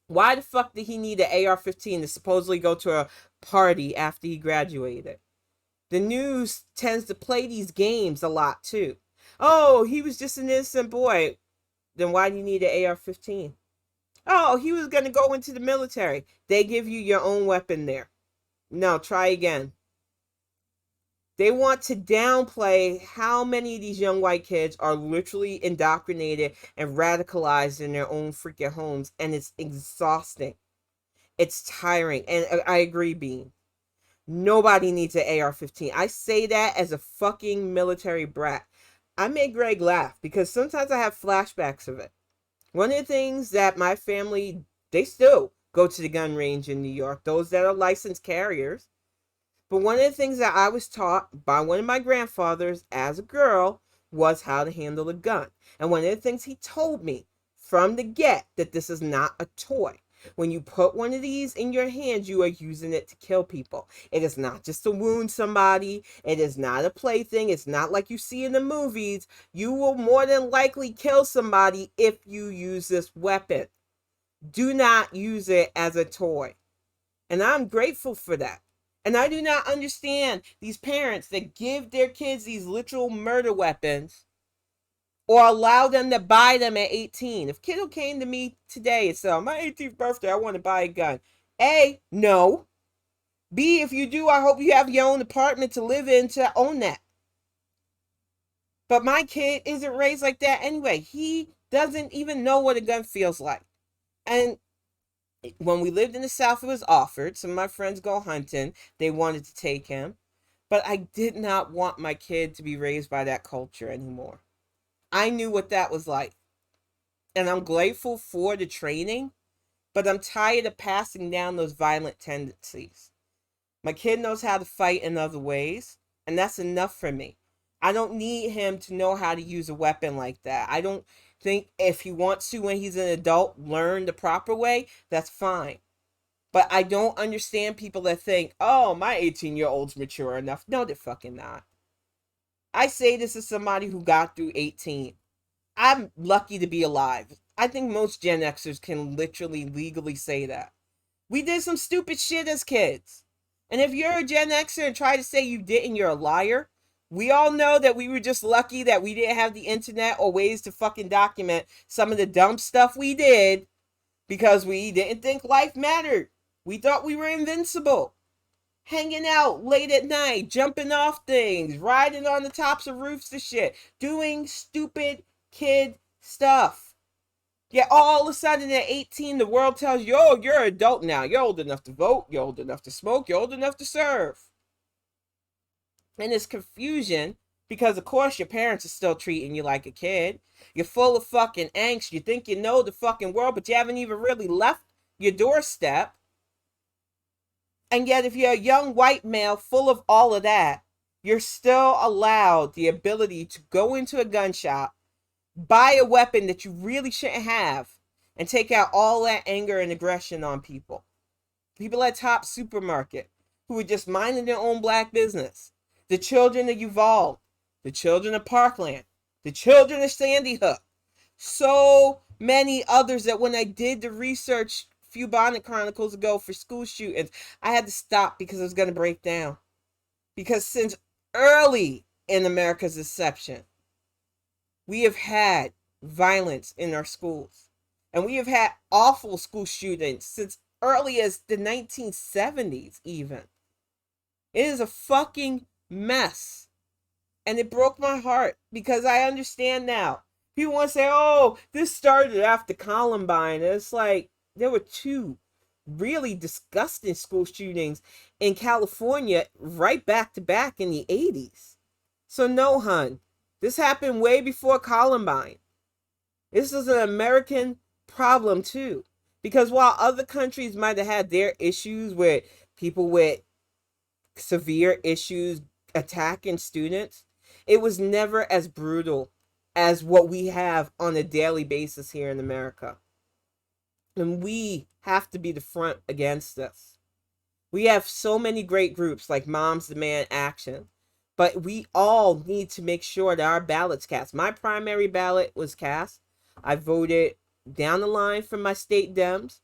Why the fuck did he need an AR-15 to supposedly go to a party after he graduated? The news tends to play these games a lot too. Oh, he was just an innocent boy. Then why do you need an AR-15? Oh, he was going to go into the military. They give you your own weapon there. No, try again. They want to downplay how many of these young white kids are literally indoctrinated and radicalized in their own freaking homes. And it's exhausting. It's tiring. And I agree, Bean. Nobody needs an AR-15. I say that as a fucking military brat. I make Greg laugh because sometimes I have flashbacks of it. One of the things that my family, they still go to the gun range in New York, those that are licensed carriers. But one of the things that I was taught by one of my grandfathers as a girl was how to handle a gun. And one of the things he told me from the get that this is not a toy. When you put one of these in your hands, you are using it to kill people. It is not just to wound somebody. It is not a plaything. It's not like you see in the movies. You will more than likely kill somebody if you use this weapon. Do not use it as a toy. And I'm grateful for that. And I do not understand these parents that give their kids these literal murder weapons or allow them to buy them at 18. If kiddo came to me today and said, on my 18th birthday, I want to buy a gun. A, no. B, if you do, I hope you have your own apartment to live in to own that. But my kid isn't raised like that anyway. He doesn't even know what a gun feels like. And When we lived in the South, it was offered. Some of my friends go hunting. They wanted to take him. But I did not want my kid to be raised by that culture anymore. I knew what that was like. And I'm grateful for the training, but I'm tired of passing down those violent tendencies. My kid knows how to fight in other ways, and that's enough for me. I don't need him to know how to use a weapon like that. I don't think if he wants to, when he's an adult, learn the proper way, that's fine. But I don't understand people that think, oh, my 18-year-old's mature enough. No, they're fucking not. I say this as somebody who got through 18. I'm lucky to be alive. I think most Gen Xers can literally legally say that. We did some stupid shit as kids. And if you're a Gen Xer and try to say you didn't, you're a liar. We all know that we were just lucky that we didn't have the internet or ways to fucking document some of the dumb stuff we did because we didn't think life mattered. We thought we were invincible. Hanging out late at night, jumping off things, riding on the tops of roofs and shit, doing stupid kid stuff. Yeah, all of a sudden at 18, the world tells you, oh, you're an adult now. You're old enough to vote. You're old enough to smoke. You're old enough to serve. And it's confusion because, of course, your parents are still treating you like a kid. You're full of fucking angst. You think you know the fucking world, but you haven't even really left your doorstep. And yet, if you're a young white male full of all of that, you're still allowed the ability to go into a gun shop, buy a weapon that you really shouldn't have, and take out all that anger and aggression on people. People at Top Supermarket who are just minding their own black business. The children of Uvalde, the children of Parkland, the children of Sandy Hook. So many others that when I did the research a few Bonnet Chronicles ago for school shootings, I had to stop because it was going to break down. Because since early in America's inception, we have had violence in our schools. And we have had awful school shootings since early as the 1970s even. It is a fucking mess. And it broke my heart because I understand now. People want to say, oh, this started after Columbine. And it's like, there were two really disgusting school shootings in California right back to back in the 80s. So no, hun. This happened way before Columbine. This is an American problem too. Because while other countries might have had their issues with people with severe issues attacking students, it was never as brutal as what we have on a daily basis here in America. And we have to be the front against this. We have so many great groups like Moms Demand Action, but we all need to make sure that our ballots cast. My primary ballot was cast. I voted down the line for my state Dems.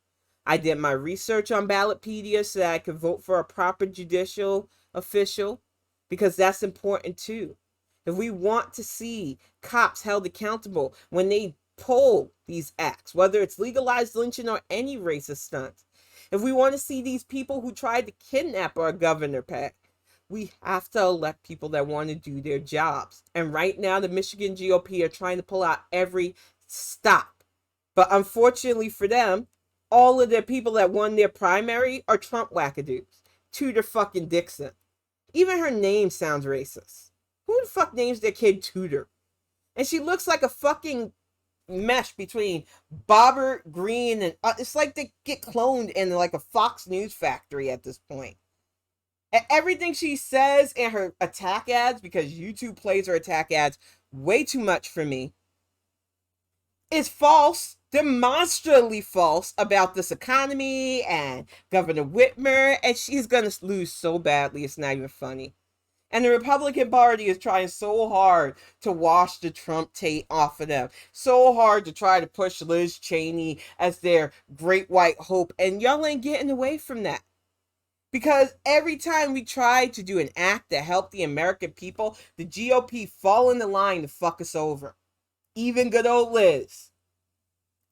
I did my research on Ballotpedia so that I could vote for a proper judicial official, because that's important too. If we want to see cops held accountable when they pull these acts, whether it's legalized lynching or any racist stunts, if we want to see these people who tried to kidnap our governor back, we have to elect people that want to do their jobs. And right now, the Michigan GOP are trying to pull out every stop. But unfortunately for them, all of the people that won their primary are Trump wackadoos. Tudor fucking Dixon. Even her name sounds racist. Who the fuck names their kid Tudor? And she looks like a fucking mesh between Bobbert, Green, and it's like they get cloned in like a Fox News factory at this point. And everything she says in her attack ads, because YouTube plays her attack ads way too much for me, is false, demonstrably false about this economy and Governor Whitmer, and she's gonna lose so badly it's not even funny. And the Republican Party is trying so hard to wash the Trump taint off of them. So hard to try to push Liz Cheney as their great white hope. And y'all ain't getting away from that. Because every time we try to do an act to help the American people, the GOP fall in the line to fuck us over. Even good old Liz.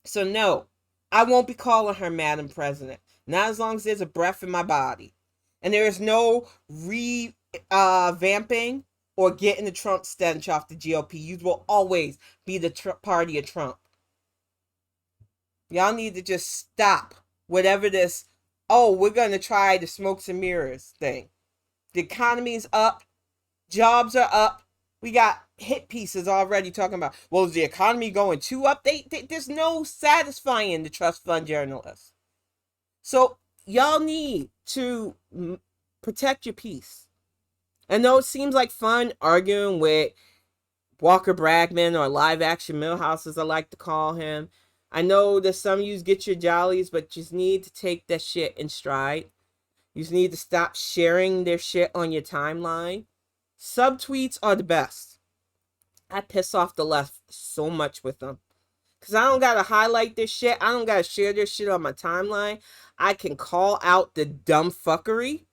So no, I won't be calling her Madam President. Not as long as there's a breath in my body. And there is no vamping or getting the Trump stench off the GOP. You will always be the party of Trump. Y'all need to just stop whatever this, oh, we're going to try the smokes and mirrors thing. The economy's up, jobs are up. We got hit pieces already talking about, well, is the economy going too up? There's no satisfying the trust fund journalists. So y'all need to protect your peace. I know it seems like fun arguing with Walker Bragman, or live action Millhouse as I like to call him. I know that some of you get your jollies, but you just need to take that shit in stride. You just need to stop sharing their shit on your timeline. Subtweets are the best. I piss off the left so much with them. Because I don't got to highlight this shit. I don't got to share this shit on my timeline. I can call out the dumb fuckery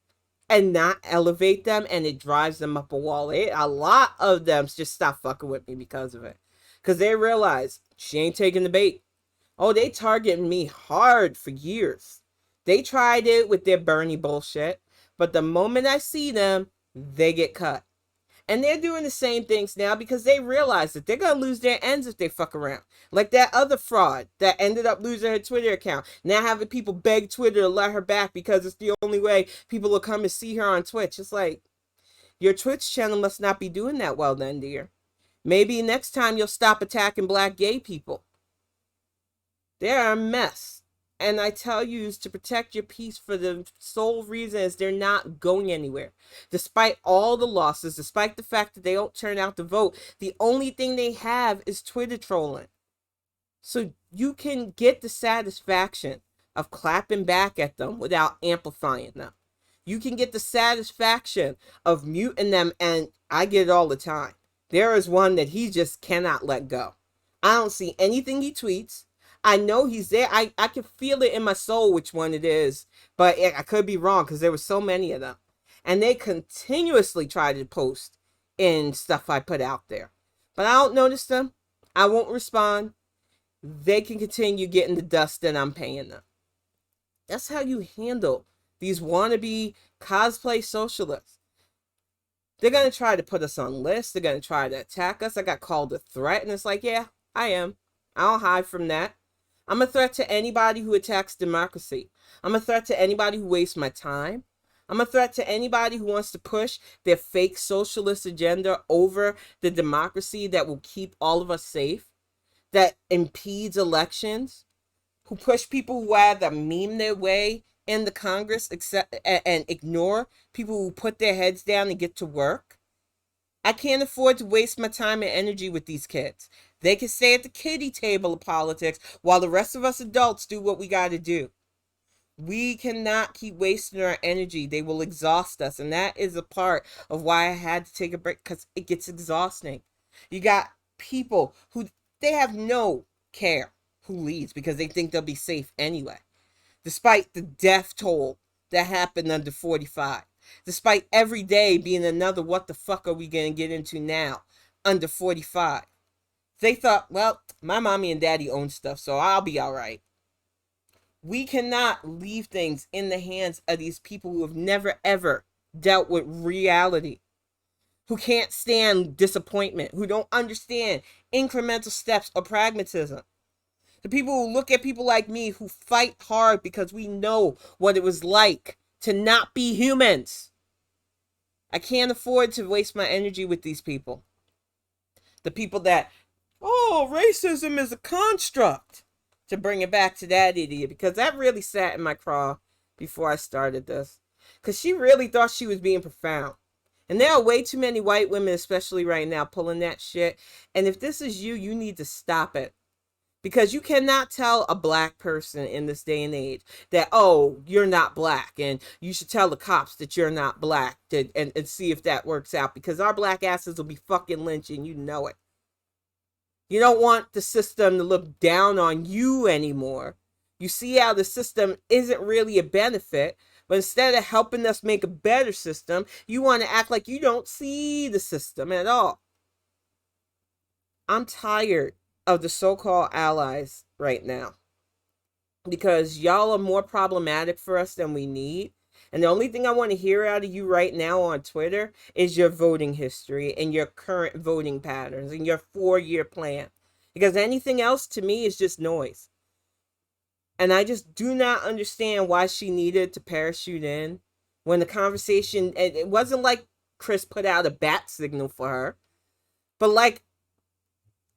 and not elevate them, and it drives them up a wall. A lot of them just stop fucking with me because of it. Because they realize she ain't taking the bait. Oh, they targeted me hard for years. They tried it with their Bernie bullshit. But the moment I see them, they get cut. And they're doing the same things now because they realize that they're going to lose their ends if they fuck around. Like that other fraud that ended up losing her Twitter account. Now having people beg Twitter to let her back because it's the only way people will come and see her on Twitch. It's like, your Twitch channel must not be doing that well then, dear. Maybe next time you'll stop attacking black gay people. They're a mess. And I tell you to protect your peace for the sole reason is they're not going anywhere. Despite all the losses, despite the fact that they don't turn out to vote, the only thing they have is Twitter trolling. So you can get the satisfaction of clapping back at them without amplifying them. You can get the satisfaction of muting them, and I get it all the time. There is one that he just cannot let go. I don't see anything he tweets. I know he's there. I can feel it in my soul which one it is, but I could be wrong because there were so many of them. And they continuously try to post in stuff I put out there. But I don't notice them. I won't respond. They can continue getting the dust that I'm paying them. That's how you handle these wannabe cosplay socialists. They're going to try to put us on lists. They're going to try to attack us. I got called a threat, and it's like, yeah, I am. I don't hide from that. I'm a threat to anybody who attacks democracy. I'm a threat to anybody who wastes my time. I'm a threat to anybody who wants to push their fake socialist agenda over the democracy that will keep all of us safe, that impedes elections, who push people who either meme their way in the Congress and ignore people who put their heads down and get to work. I can't afford to waste my time and energy with these kids. They can stay at the kiddie table of politics while the rest of us adults do what we got to do. We cannot keep wasting our energy. They will exhaust us. And that is a part of why I had to take a break, because it gets exhausting. You got people who, they have no care who leads because they think they'll be safe anyway. Despite the death toll that happened under 45. Despite every day being another what the fuck are we going to get into now under 45. They thought, well, my mommy and daddy own stuff, so I'll be all right. We cannot leave things in the hands of these people who have never, ever dealt with reality, who can't stand disappointment, who don't understand incremental steps or pragmatism. The people who look at people like me who fight hard because we know what it was like to not be humans. I can't afford to waste my energy with these people. The people that, oh, racism is a construct. To bring it back to that idiot, because that really sat in my craw before I started this. Because she really thought she was being profound. And there are way too many white women, especially right now, pulling that shit. And if this is you, you need to stop it. Because you cannot tell a black person in this day and age that, oh, you're not black. And you should tell the cops that you're not black and see if that works out. Because our black asses will be fucking lynched and you know it. You don't want the system to look down on you anymore. You see how the system isn't really a benefit. But instead of helping us make a better system, you want to act like you don't see the system at all. I'm tired of the so-called allies right now, because y'all are more problematic for us than we need. And the only thing I want to hear out of you right now on Twitter is your voting history and your current voting patterns and your 4-year plan, because anything else to me is just noise. And I just do not understand why she needed to parachute in when the conversation, it wasn't like Chris put out a bat signal for her, but like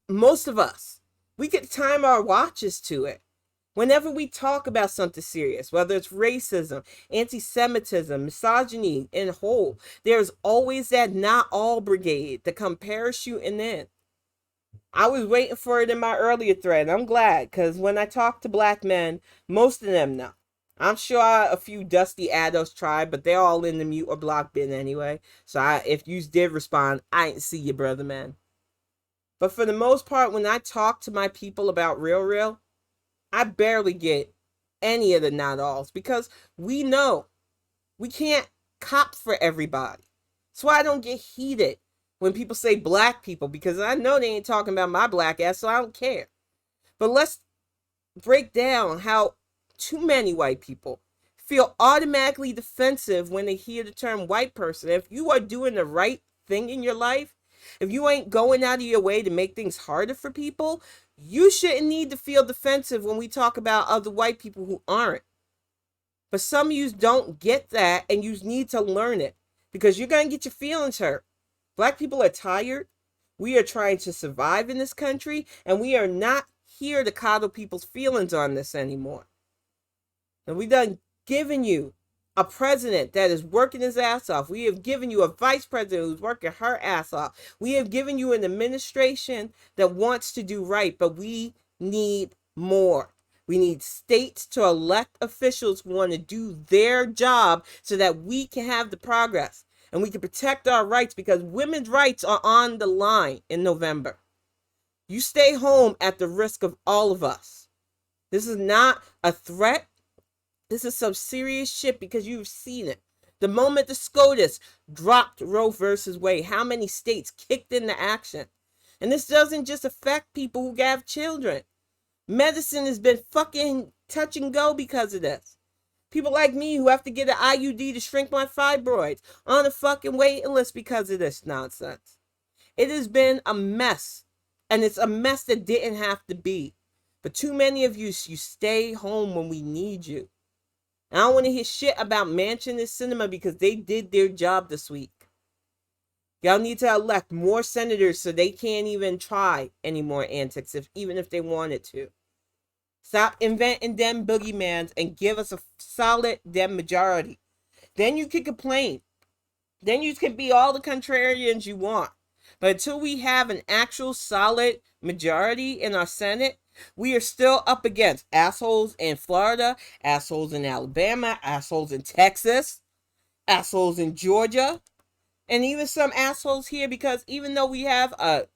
most of us, we could time our watches to it. Whenever we talk about something serious, whether it's racism, anti Semitism, misogyny in whole, there's always that not all brigade to come parachuting in. I was waiting for it in my earlier thread. I'm glad, because when I talk to black men, most of them know. I'm sure a few dusty adults tried, but they're all in the mute or block bin anyway. So if you did respond, I ain't see you, brother man. But for the most part, when I talk to my people about real, I barely get any of the not alls because we know we can't cop for everybody. That's why I don't get heated when people say black people, because I know they ain't talking about my black ass, so I don't care. But let's break down how too many white people feel automatically defensive when they hear the term white person. If you are doing the right thing in your life, if you ain't going out of your way to make things harder for people, you shouldn't need to feel defensive when we talk about other white people who aren't. But some of you don't get that, and you need to learn it because you're going to get your feelings hurt. Black people are tired. We are trying to survive in this country, and we are not here to coddle people's feelings on this anymore. And we've done given you a president that is working his ass off. We have given you a vice president who's working her ass off. We have given you an administration that wants to do right, but we need more. We need states to elect officials who want to do their job so that we can have the progress and we can protect our rights, because women's rights are on the line in November. You stay home at the risk of all of us. This is not a threat. This is some serious shit because you've seen it. The moment the SCOTUS dropped Roe versus Wade, how many states kicked into action? And this doesn't just affect people who have children. Medicine has been fucking touch and go because of this. People like me who have to get an IUD to shrink my fibroids on a fucking waiting list because of this nonsense. It has been a mess. And it's a mess that didn't have to be. But too many of you stay home when we need you. And I don't want to hear shit about Mansion and Cinema because they did their job this week. Y'all need to elect more senators so they can't even try any more antics, even if they wanted to. Stop inventing them boogeymans and give us a solid dem majority. Then you can complain. Then you can be all the contrarians you want. But until we have an actual solid majority in our Senate, we are still up against assholes in Florida, assholes in Alabama, assholes in Texas, assholes in Georgia, and even some assholes here, because even though we have a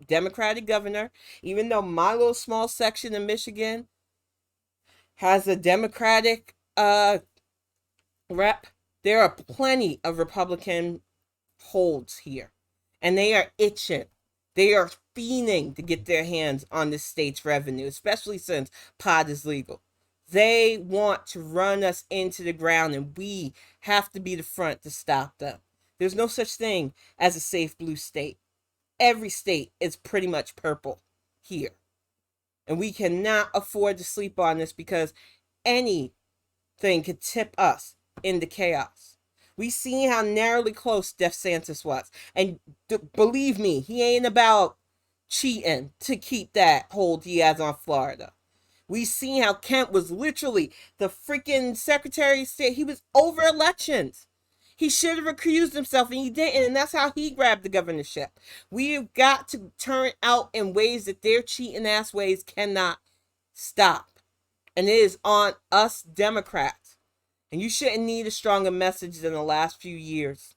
Democratic governor, even though my little small section in Michigan has a Democratic rep, there are plenty of Republican holds here. And they are itching. They are fiending to get their hands on the state's revenue, especially since pot is legal. They want to run us into the ground, and we have to be the front to stop them. There's no such thing as a safe blue state. Every state is pretty much purple here. And we cannot afford to sleep on this because anything could tip us into chaos. We seen how narrowly close DeSantis was. And believe me, he ain't about cheating to keep that hold he has on Florida. We seen how Kent was literally the freaking Secretary of State. He was over elections. He should have recused himself, and he didn't, and that's how he grabbed the governorship. We've got to turn out in ways that their cheating ass ways cannot stop. And it is on us Democrats. And you shouldn't need a stronger message than the last few years.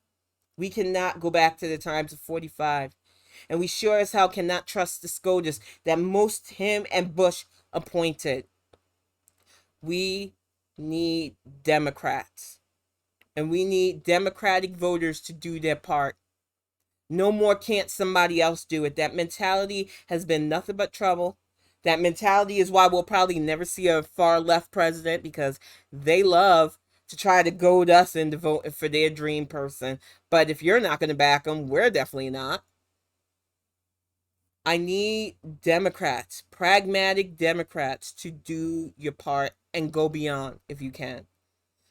We cannot go back to the times of 45. And we sure as hell cannot trust the SCOTUS that most him and Bush appointed. We need Democrats. And we need Democratic voters to do their part. No more can't somebody else do it. That mentality has been nothing but trouble. That mentality is why we'll probably never see a far left president, because they love to try to goad us into voting for their dream person. But if you're not going to back them, we're definitely not. I need Democrats, pragmatic Democrats, to do your part and go beyond if you can.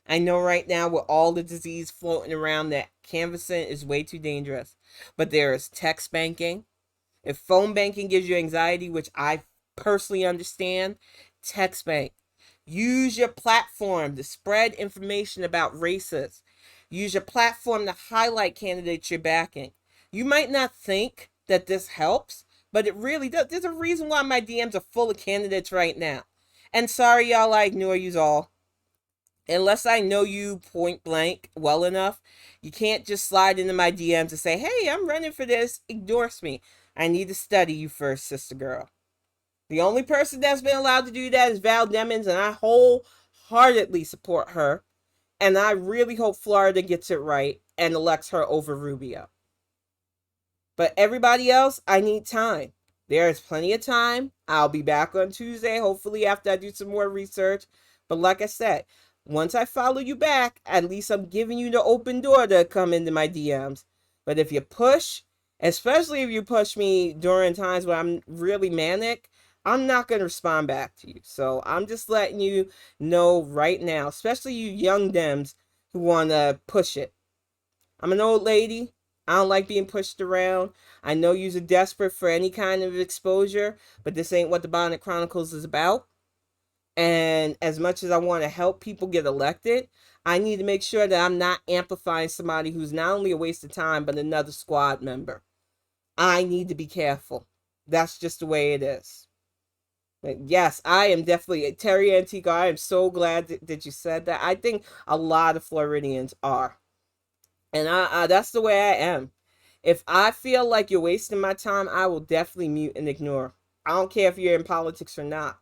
I know right now with all the disease floating around that canvassing is way too dangerous. But there is text banking. If phone banking gives you anxiety, which I personally understand, text bank. Use your platform to spread information about races. Use your platform to highlight candidates you're backing. You might not think that this helps, but it really does. There's a reason why my DMs are full of candidates right now. And sorry, y'all, I ignore you all. Unless I know you point blank well enough, you can't just slide into my DMs and say, hey, I'm running for this. Endorse me. I need to study you first, sister girl. The only person that's been allowed to do that is Val Demings, and I wholeheartedly support her. And I really hope Florida gets it right and elects her over Rubio. But everybody else, I need time. There is plenty of time. I'll be back on Tuesday, hopefully, after I do some more research. But like I said, once I follow you back, at least I'm giving you the open door to come into my DMs. But if you push, especially if you push me during times when I'm really manic, I'm not going to respond back to you. So I'm just letting you know right now, especially you young Dems who want to push it. I'm an old lady. I don't like being pushed around. I know you're desperate for any kind of exposure, but this ain't what the Bonnet Chronicles is about. And as much as I want to help people get elected, I need to make sure that I'm not amplifying somebody who's not only a waste of time, but another squad member. I need to be careful. That's just the way it is. But yes, I am definitely Terry Antico. I am so glad that you said that. I think a lot of Floridians are. And that's the way I am. If I feel like you're wasting my time, I will definitely mute and ignore. I don't care if you're in politics or not.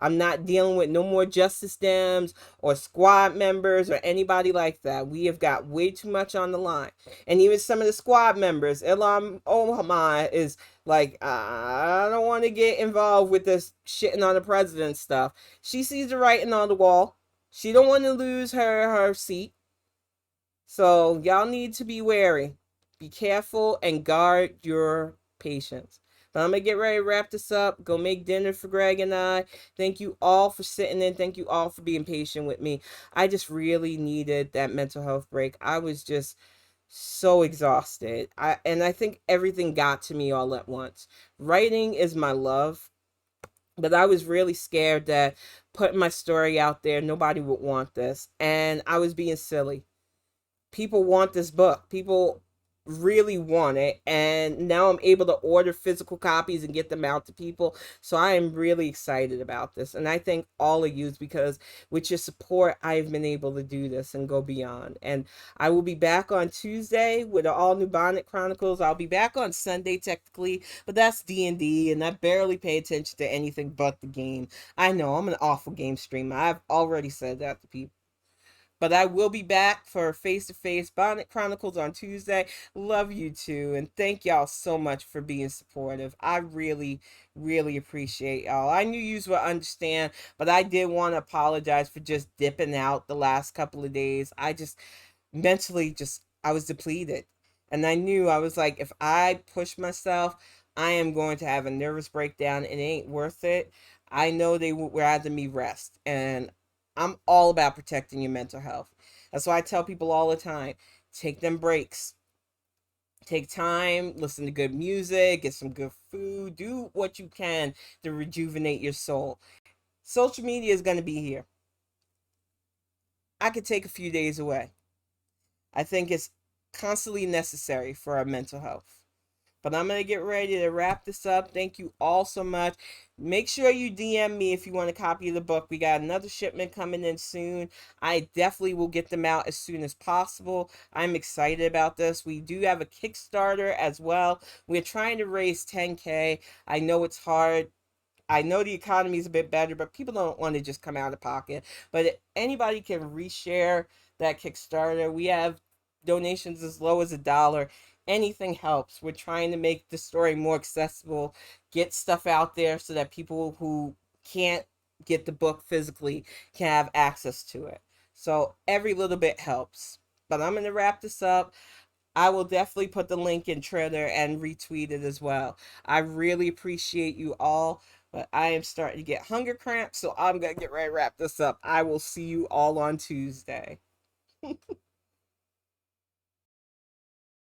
I'm not dealing with no more Justice Dems or squad members or anybody like that. We have got way too much on the line. And even some of the squad members, Ilham Omar is like, I don't want to get involved with this shitting on the president stuff. She sees the writing on the wall. She don't want to lose her seat. So y'all need to be wary. Be careful and guard your patience. But I'm going to get ready to wrap this up. Go make dinner for Greg and I. Thank you all for sitting in. Thank you all for being patient with me. I just really needed that mental health break. I was just so exhausted. I think everything got to me all at once. Writing is my love. But I was really scared that putting my story out there, nobody would want this. And I was being silly. People want this book. People really want it. And now I'm able to order physical copies and get them out to people. So I am really excited about this. And I thank all of you because with your support, I've been able to do this and go beyond. And I will be back on Tuesday with an all new Bonnet Chronicles. I'll be back on Sunday technically, but that's D&D and I barely pay attention to anything but the game. I know I'm an awful game streamer. I've already said that to people. But I will be back for Face to Face Bonnet Chronicles on Tuesday. Love you too. And thank y'all so much for being supportive. I really, really appreciate y'all. I knew you would understand, but I did want to apologize for just dipping out the last couple of days. I just mentally I was depleted. And I knew I was like, if I push myself, I am going to have a nervous breakdown. It ain't worth it. I know they would rather me rest. And I'm all about protecting your mental health. That's why I tell people all the time, take them breaks. Take time, listen to good music, get some good food, do what you can to rejuvenate your soul. Social media is going to be here. I could take a few days away. I think it's constantly necessary for our mental health. But I'm going to get ready to wrap this up. Thank you all so much. Make sure you DM me if you want a copy of the book. We got another shipment coming in soon. I definitely will get them out as soon as possible. I'm excited about this. We do have a Kickstarter as well. We're trying to raise 10K. I know it's hard. I know the economy is a bit better, but people don't want to just come out of pocket. But anybody can reshare that Kickstarter. We have donations as low as $1. Anything helps. We're trying to make the story more accessible, get stuff out there so that people who can't get the book physically can have access to it. So every little bit helps. But I'm going to wrap this up. I will definitely put the link in Twitter and retweet it as well. I really appreciate you all, but I am starting to get hunger cramps, so I'm going to get ready to wrap this up. I will see you all on Tuesday.